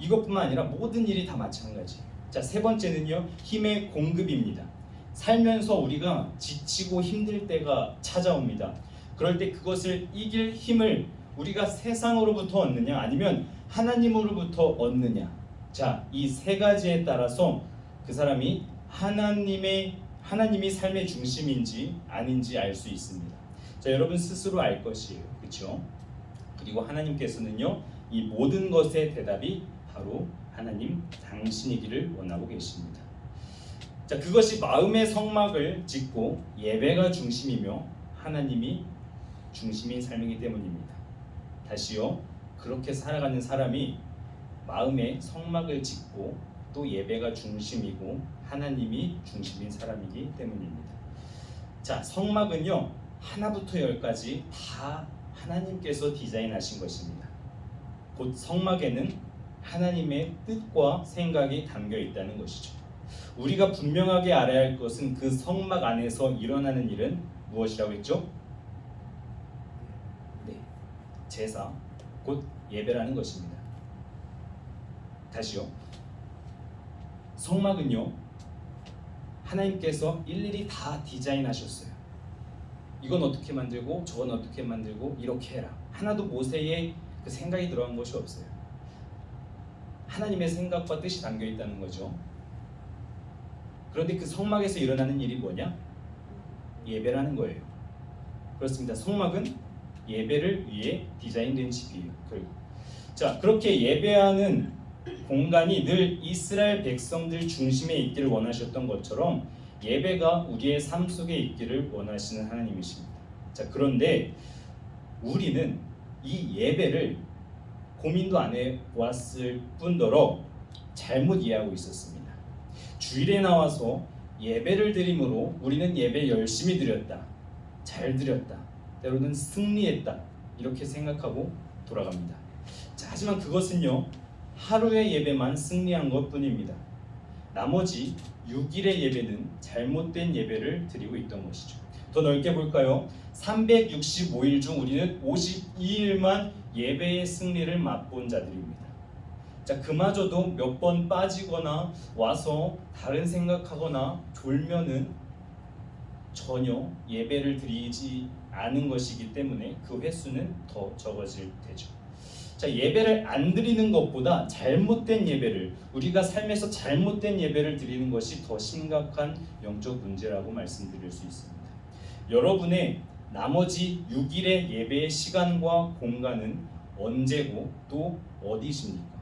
이것뿐만 아니라 모든 일이 다 마찬가지예요. 자, 세 번째는요, 힘의 공급입니다. 살면서 우리가 지치고 힘들 때가 찾아옵니다. 그럴 때 그것을 이길 힘을 우리가 세상으로부터 얻느냐 아니면 하나님으로부터 얻느냐. 자, 이 세 가지에 따라서 그 사람이 하나님이 삶의 중심인지 아닌지 알 수 있습니다. 자, 여러분 스스로 알 것이에요. 그렇죠? 그리고 하나님께서는요, 이 모든 것의 대답이 바로 하나님 당신이기를 원하고 계십니다. 자, 그것이 마음의 성막을 짓고 예배가 중심이며 하나님이 중심인 삶이기 때문입니다. 다시요, 그렇게 살아가는 사람이 마음의 성막을 짓고 또 예배가 중심이고 하나님이 중심인 사람이기 때문입니다. 자, 성막은요, 하나부터 열까지 다 하나님께서 디자인하신 것입니다. 곧 성막에는 하나님의 뜻과 생각이 담겨 있다는 것이죠. 우리가 분명하게 알아야 할 것은 그 성막 안에서 일어나는 일은 무엇이라고 했죠? 네, 제사, 곧 예배라는 것입니다. 다시요. 성막은요, 하나님께서 일일이 다 디자인하셨어요. 이건 어떻게 만들고 저건 어떻게 만들고 이렇게 해라. 하나도 모세의 그 생각이 들어간 것이 없어요. 하나님의 생각과 뜻이 담겨 있다는 거죠. 그런데 그 성막에서 일어나는 일이 뭐냐? 예배라는 거예요. 그렇습니다. 성막은 예배를 위해 디자인된 집이에요. 자, 그렇게 예배하는 공간이 늘 이스라엘 백성들 중심에 있기를 원하셨던 것처럼 예배가 우리의 삶 속에 있기를 원하시는 하나님이십니다. 자, 그런데 우리는 이 예배를 고민도 안 해왔을 뿐더러 잘못 이해하고 있었습니다. 주일에 나와서 예배를 드림으로 우리는 예배 열심히 드렸다, 잘 드렸다, 때로는 승리했다 이렇게 생각하고 돌아갑니다. 자, 하지만 그것은요, 하루의 예배만 승리한 것뿐입니다. 나머지 6일의 예배는 잘못된 예배를 드리고 있던 것이죠. 더 넓게 볼까요? 365일 중 우리는 52일만 예배의 승리를 맛본 자들입니다. 자, 그마저도 몇 번 빠지거나 와서 다른 생각하거나 졸면은 전혀 예배를 드리지 않은 것이기 때문에 그 횟수는 더 적어질 테죠. 자, 예배를 안 드리는 것보다 잘못된 예배를, 우리가 삶에서 잘못된 예배를 드리는 것이 더 심각한 영적 문제라고 말씀드릴 수 있습니다. 여러분의 나머지 6일의 예배의 시간과 공간은 언제고 또 어디십니까?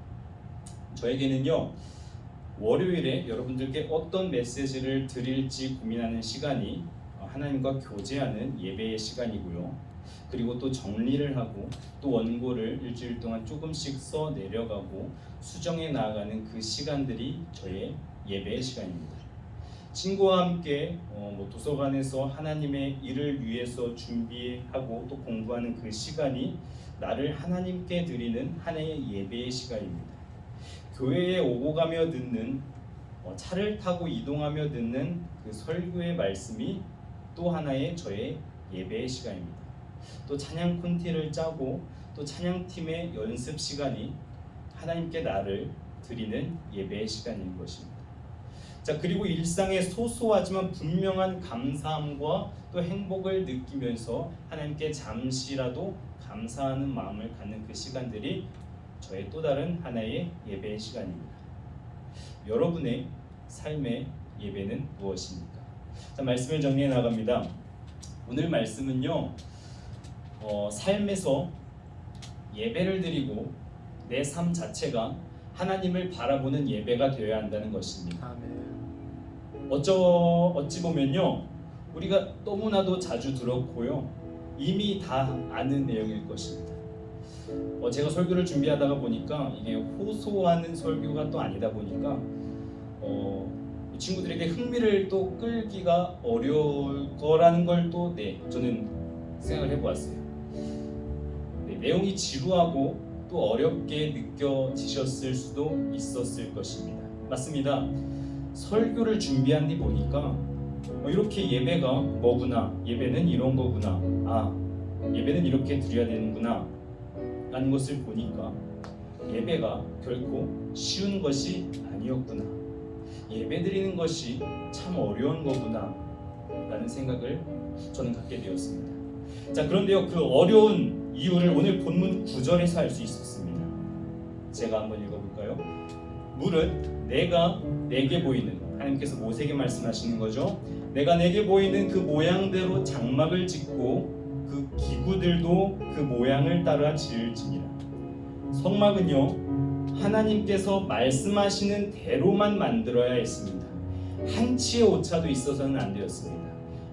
저에게는요, 월요일에 여러분들께 어떤 메시지를 드릴지 고민하는 시간이 하나님과 교제하는 예배의 시간이고요. 그리고 또 정리를 하고 또 원고를 일주일 동안 조금씩 써 내려가고 수정해 나아가는 그 시간들이 저의 예배의 시간입니다. 친구와 함께 도서관에서 하나님의 일을 위해서 준비하고 또 공부하는 그 시간이 나를 하나님께 드리는 하나의 예배의 시간입니다. 교회에 오고 가며 듣는 차를 타고 이동하며 듣는 그 설교의 말씀이 또 하나의 저의 예배의 시간입니다. 또 찬양 콘티를 짜고 또 찬양팀의 연습 시간이 하나님께 나를 드리는 예배의 시간인 것입니다. 자, 그리고 일상의 소소하지만 분명한 감사함과 또 행복을 느끼면서 하나님께 잠시라도 감사하는 마음을 갖는 그 시간들이 저의 또 다른 하나의 예배의 시간입니다. 여러분의 삶의 예배는 무엇입니까? 자, 말씀을 정리해 나갑니다. 오늘 말씀은요, 삶에서 예배를 드리고 내 삶 자체가 하나님을 바라보는 예배가 되어야 한다는 것입니다. 아멘. 어찌 보면요, 우리가 너무나도 자주 들었고요, 이미 다 아는 내용일 것입니다. 제가 설교를 준비하다가 보니까 이게 호소하는 설교가 또 아니다 보니까 친구들에게 흥미를 또 끌기가 어려울 거라는 걸 또 저는 생각을 해보았어요. 내용이 지루하고 또 어렵게 느껴지셨을 수도 있었을 것입니다. 맞습니다. 설교를 준비한 뒤 보니까 이렇게 예배가 뭐구나, 예배는 이런 거구나, 예배는 이렇게 드려야 되는구나 라는 것을 보니까 예배가 결코 쉬운 것이 아니었구나, 예배 드리는 것이 참 어려운 거구나 라는 생각을 저는 갖게 되었습니다. 자, 그런데요, 그 어려운 이유를 오늘 본문 9절에서 알 수 있었습니다. 제가 한번 읽어볼까요? 무릇 내가 내게 보이는, 하나님께서 모세에게 말씀하시는 거죠. 내가 내게 보이는 그 모양대로 장막을 짓고 그 기구들도 그 모양을 따라 지을지니라. 성막은요, 하나님께서 말씀하시는 대로만 만들어야 했습니다. 한치의 오차도 있어서는 안 되었습니다.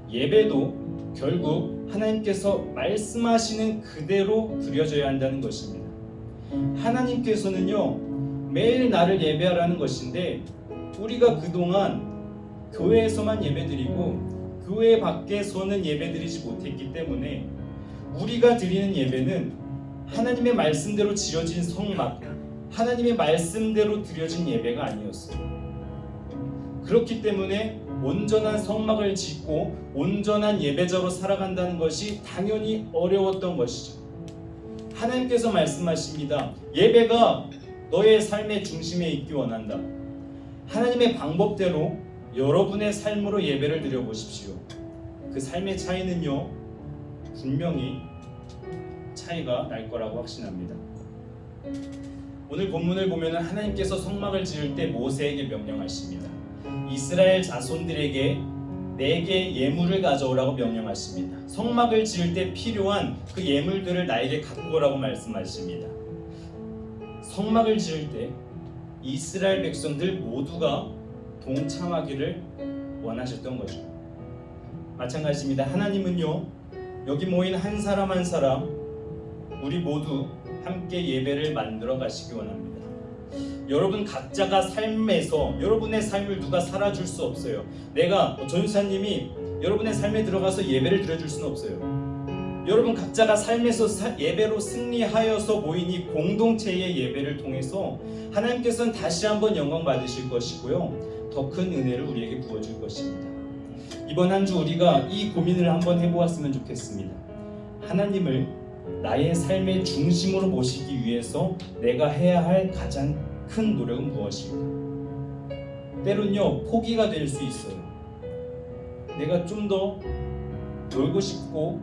예배도 결국 하나님께서 말씀하시는 그대로 드려져야 한다는 것입니다. 하나님께서는요, 매일 나를 예배하라는 것인데 우리가 그동안 교회에서만 예배드리고 교회 밖에서는 예배드리지 못했기 때문에 우리가 드리는 예배는 하나님의 말씀대로 지어진 성막, 하나님의 말씀대로 드려진 예배가 아니었어요. 그렇기 때문에 온전한 성막을 짓고 온전한 예배자로 살아간다는 것이 당연히 어려웠던 것이죠. 하나님께서 말씀하십니다. 예배가 너의 삶의 중심에 있기 원한다. 하나님의 방법대로 여러분의 삶으로 예배를 드려보십시오. 그 삶의 차이는요, 분명히 차이가 날 거라고 확신합니다. 오늘 본문을 보면 하나님께서 성막을 지을 때 모세에게 명령하십니다. 이스라엘 자손들에게 내게 예물을 가져오라고 명령하십니다. 성막을 지을 때 필요한 그 예물들을 나에게 갖고 오라고 말씀하십니다. 성막을 지을 때 이스라엘 백성들 모두가 동참하기를 원하셨던 거죠. 마찬가지입니다. 하나님은요, 여기 모인 한 사람 한 사람 우리 모두 함께 예배를 만들어 가시기 원합니다. 여러분 각자가 삶에서 여러분의 삶을 누가 살아줄 수 없어요. 내가 전사님이 여러분의 삶에 들어가서 예배를 드려줄 수는 없어요. 여러분 각자가 삶에서 예배로 승리하여서 모인 이 공동체의 예배를 통해서 하나님께서는 다시 한번 영광 받으실 것이고요, 더 큰 은혜를 우리에게 부어줄 것입니다. 이번 한 주 우리가 이 고민을 한번 해보았으면 좋겠습니다. 하나님을 나의 삶의 중심으로 모시기 위해서 내가 해야 할 가장 큰 노력은 무엇일까? 때론요, 포기가 될 수 있어요. 내가 좀 더 놀고 싶고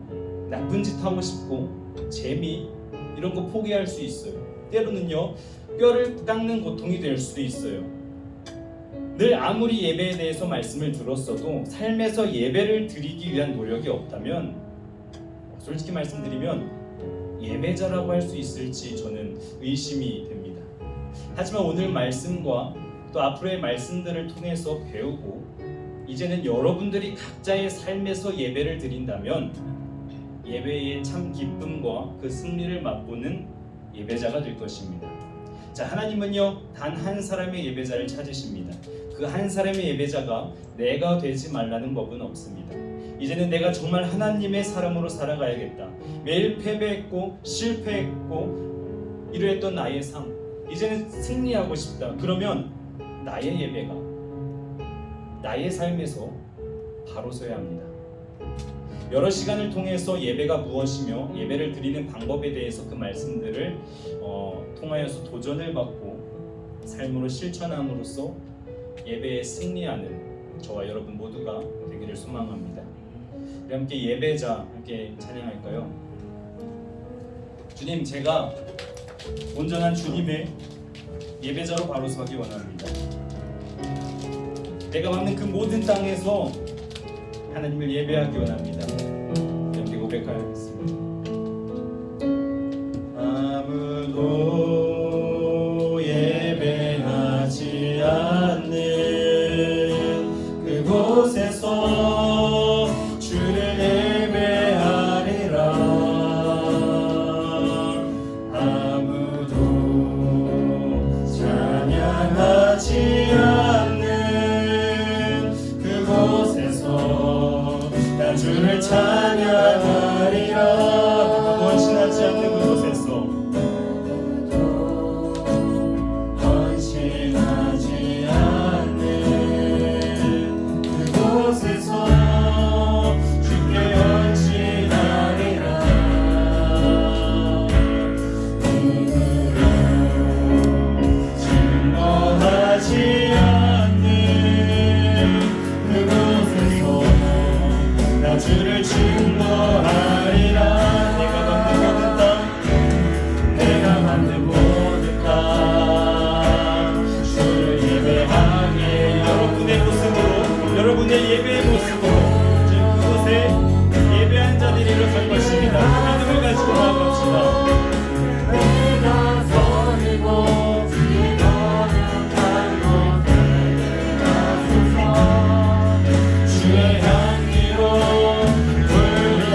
나쁜 짓 하고 싶고 재미 이런 거 포기할 수 있어요. 때로는요, 뼈를 깎는 고통이 될 수도 있어요. 늘 아무리 예배에 대해서 말씀을 들었어도 삶에서 예배를 드리기 위한 노력이 없다면 솔직히 말씀드리면 예배자라고 할 수 있을지 저는 의심이 됩니다. 하지만 오늘 말씀과 또 앞으로의 말씀들을 통해서 배우고 이제는 여러분들이 각자의 삶에서 예배를 드린다면 예배의 참 기쁨과 그 승리를 맛보는 예배자가 될 것입니다. 자, 하나님은요, 단 한 사람의 예배자를 찾으십니다. 그 한 사람의 예배자가 내가 되지 말라는 법은 없습니다. 이제는 내가 정말 하나님의 사람으로 살아가야겠다. 매일 패배했고 실패했고 이러했던 나의 삶, 이제는 승리하고 싶다. 그러면 나의 예배가 나의 삶에서 바로 서야 합니다. 여러 시간을 통해서 예배가 무엇이며 예배를 드리는 방법에 대해서 그 말씀들을 통하여서 도전을 받고 삶으로 실천함으로써 예배에 승리하는 저와 여러분 모두가 되기를 소망합니다. 우리 함께 예배자 함께 찬양할까요? 주님, 제가 온전한 주님의 예배자로 바로 서기 원합니다. 내가 맡는 그 모든 땅에서 하나님을 예배하기 원합니다. 함께 고백하겠습니다. 아무도 예배하지 않는 그곳에서 주를 예배하리라. 아무도 찬양하지 않는 그곳에서 나 주를 찬양하리라. 헌신하지 않는 그곳에서 헌신하지 않는 그곳에서 주께 헌신하리라. 눈으로 증거하지 않는 그곳에서 나 주를 증거하리라. 내가 만든 모든 땅 주를 예배하게. 여러분의 모습으로, 여러분의 예배의 모습으로 지금 그곳에 예배한 자들이 일어설 것입니다. 믿음을 가지고 나아갑시다. 내가 서리고 거룩한 곳에 가소서. 주의 향기로 불을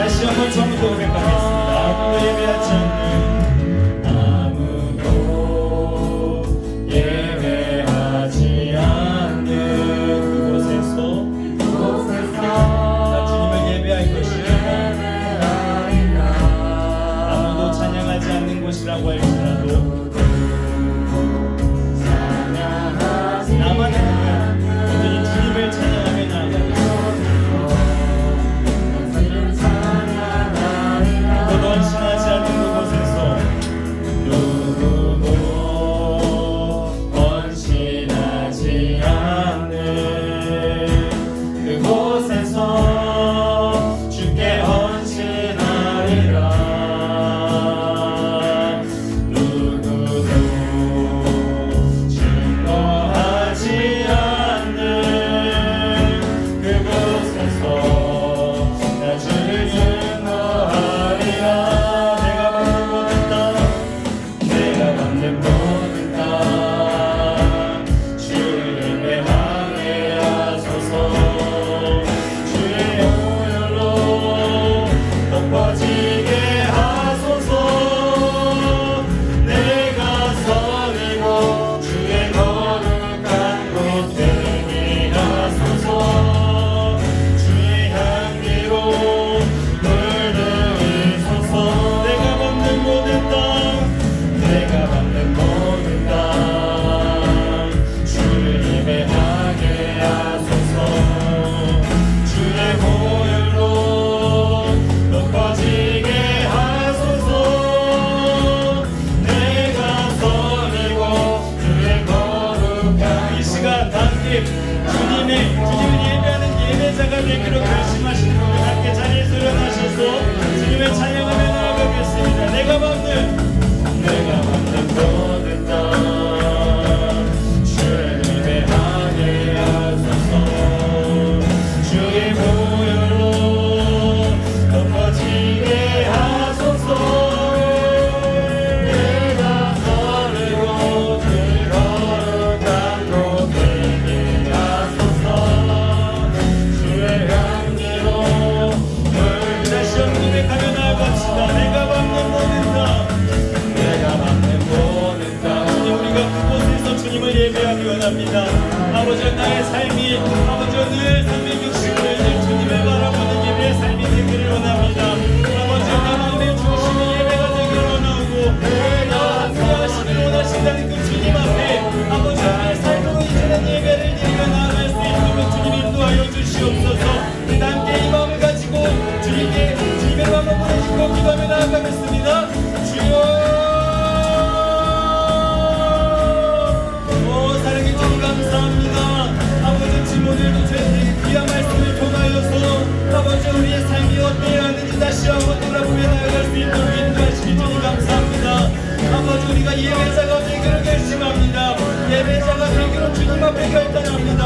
믿음의 결단합니다.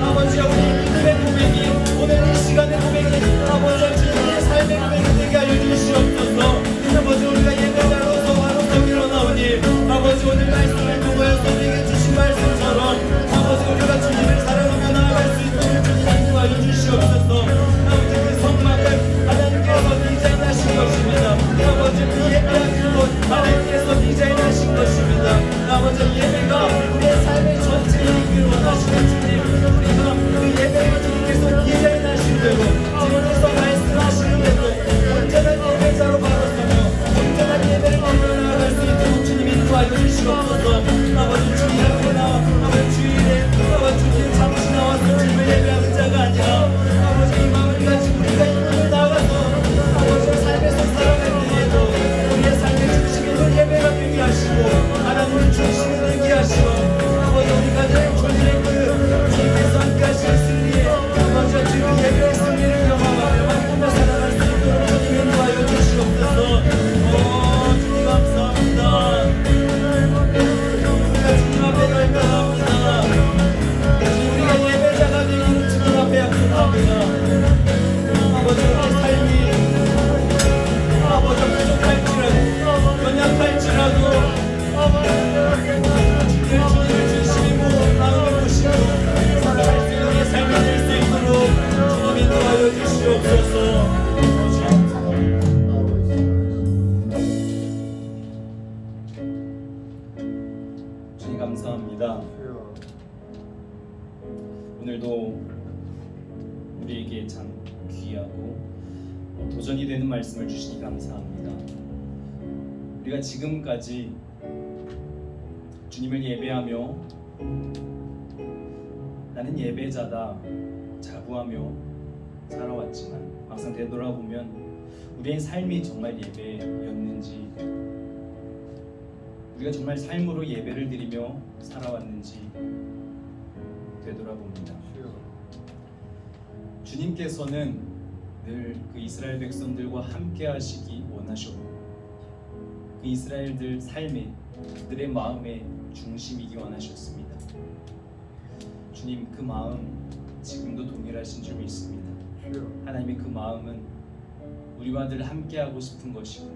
아버지 우리 믿음의 고백이 오늘 이 시간의 고백이 아버지 주님의 삶의 고백이 되게 알려주시옵소서. 아버지 우리가 예배자로서 바로서 일어나오니 아버지 오늘 말씀을 통하여서 우리에게 주신 말씀처럼 아버지 우리가 주님을 사랑하며 나아갈 수 있도록 주님 인도하여 주시옵소서. 아버지 그 성막을 하나님께서 디자인하신 것입니다. 아버지 그 예배하는 곳 하나님께서 디자인하신 것입니다. 아버지 예배가 우리의 삶의 전체를 이끌 원하시는 주님, 우리가 그 예배를 주님께서 디자인하신 대로 주님께서 말씀하시는 대로 온전한 예배자로 바로서며 온전한 예배를 드리며 나아갈 수 있도록 주님 인도하여 주시옵소서. 아버지 주님 앞에 나와 아버지 주일에 아버지 주님 잠시 나와서 주님을 예배하는 자가 아니라 아버지 이 마음을 가지고 우리가 이 문을 나가서 아버지의 삶에서 살아갈 때에도 우리의 삶의 중심이 있는 예배가 되게 하시고 하나님의 중심을 되게 하시고 아버지 우리가 늘 주님의 그 주님께서 함께 하신 승리에 아버지 주님 예배의 승리를 경험하며 만나며 살아갈 수 있도록 주님 인도하여 주시옵소서. 주님 감사합니다. 우리가 주님 앞에 갈까합니다. 우리가 예배자가 되기를 주님 앞에 약속합니다. 아버지 우리의 삶이 아버지 부족할지라도 연약할지라도 주님을 중심이고 마음을 보시고 살아갈 수 있는 우리의 삶이 될 수 있도록 주님 인도하여 주시옵소서. 주님 감사합니다. 오늘도 우리에게 참 귀하고 도전이 되는 말씀을 주시니 감사합니다. 우리가 지금까지 주님을 예배하며 나는 예배자다 자부하며 살아왔지만 막상 되돌아보면 우리의 삶이 정말 예배였는지, 우리가 정말 삶으로 예배를 드리며 살아왔는지 되돌아봅니다. 주님께서는 늘 그 이스라엘 백성들과 함께 하시기 원하셨고 그 이스라엘들 삶에 그들의 마음의 중심이기 원하셨습니다. 주님 그 마음 지금도 동일하신 줄 믿습니다. 하나님의 그 마음은 우리와 늘 함께 하고 싶은 것이고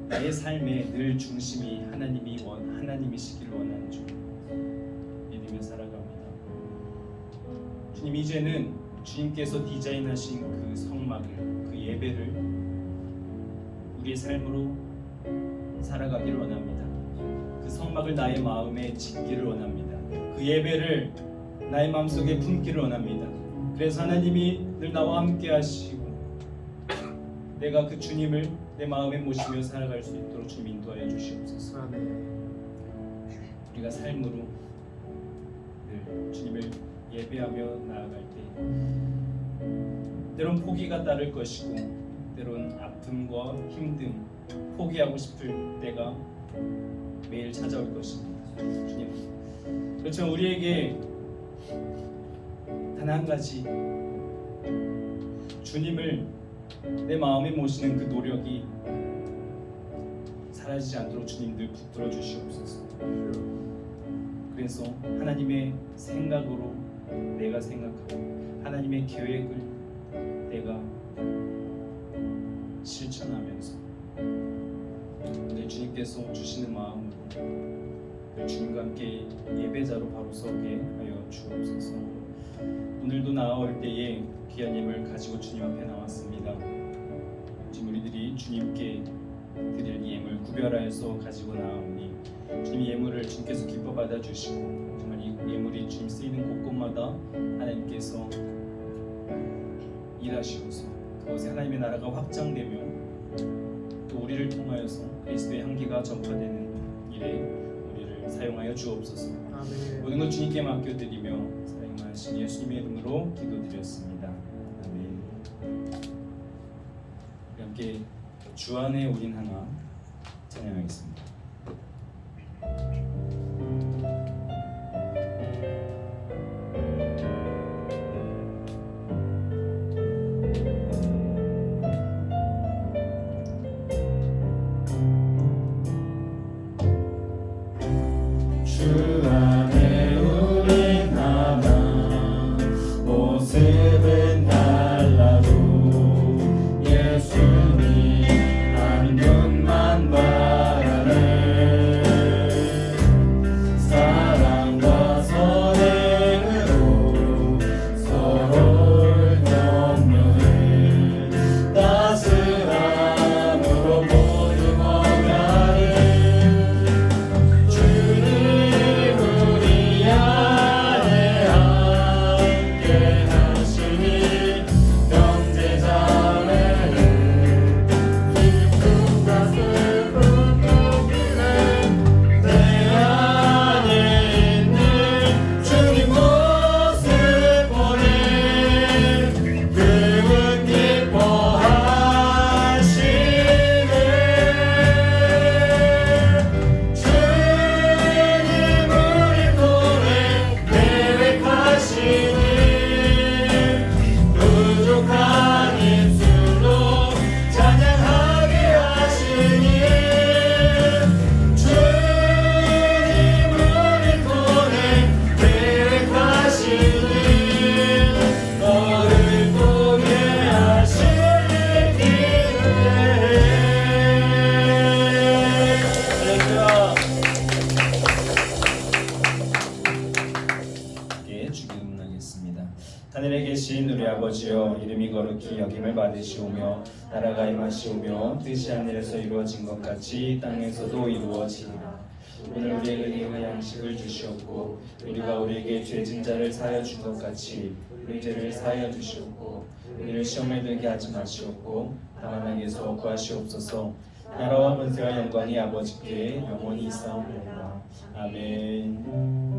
나의 삶의 늘 중심이 하나님이시기를 원하는 줄 믿으며 살아갑니다. 주님 이제는 주님께서 디자인하신 그 성막을, 그 예배를 우리의 삶으로 살아가기를 원합니다. 그 성막을 나의 마음에 짓기를 원합니다. 그 예배를 나의 마음속에 품기를 원합니다. 그래서 하나님이 늘 나와 함께 하시고 내가 그 주님을 내 마음에 모시며 살아갈 수 있도록 주님 인도하여 주시옵소서. 우리가 삶으로 늘 주님을 예배하며 나아갈 때 때론 포기가 따를 것이고 때론 아픔과 힘듦, 포기하고 싶을 때가 매일 찾아올 것입니다. 주님, 그렇지만 우리에게 단 한 가지 주님을 내 마음에 모시는 그 노력이 사라지지 않도록 주님들 붙들어 주시옵소서. 그래서 하나님의 생각으로 내가 생각하고 하나님의 계획을 내가 실천하면서 오늘 주님께서 주시는 마음으로 주님과 함께 예배자로 바로 서게 하여 주옵소서. 오늘도 나아올 때에 귀한 예물을 가지고 주님 앞에 나왔습니다. 지금 우리들이 주님께 드릴 예물 구별하여서 가지고 나오니 주님 예물을 주님께서 기뻐 받아주시고 정말 이 예물이 주님 쓰이는 곳곳마다 하나님께서 일하시고서 그곳에 하나님의 나라가 확장되며 또 우리를 통하여서 그리스도의 향기가 전파되는 일에 우리를 사용하여 주옵소서. 모든 것 주님께 맡겨드리며 사랑하신 예수님의 이름으로 기도드렸습니다. 아멘. 함께 주 안에 우린 하나 찬양하겠습니다. 주 안에 여김을 받으시오며 나라가 임하시오며 뜻이 하늘에서 이루어진 것 같이 땅에서도 이루어지리라. 오늘 우리에게 일용할 양식을 주시옵고 우리가 우리에게 죄진 자를 사하여 준 것 같이 우리 죄를 사하여 주시옵고 우리를 시험에 들게 하지 마시옵고 다만 악에서 구하시옵소서. 나라와 권세와 영광이 아버지께 영원히 있사옵나이다. 아멘.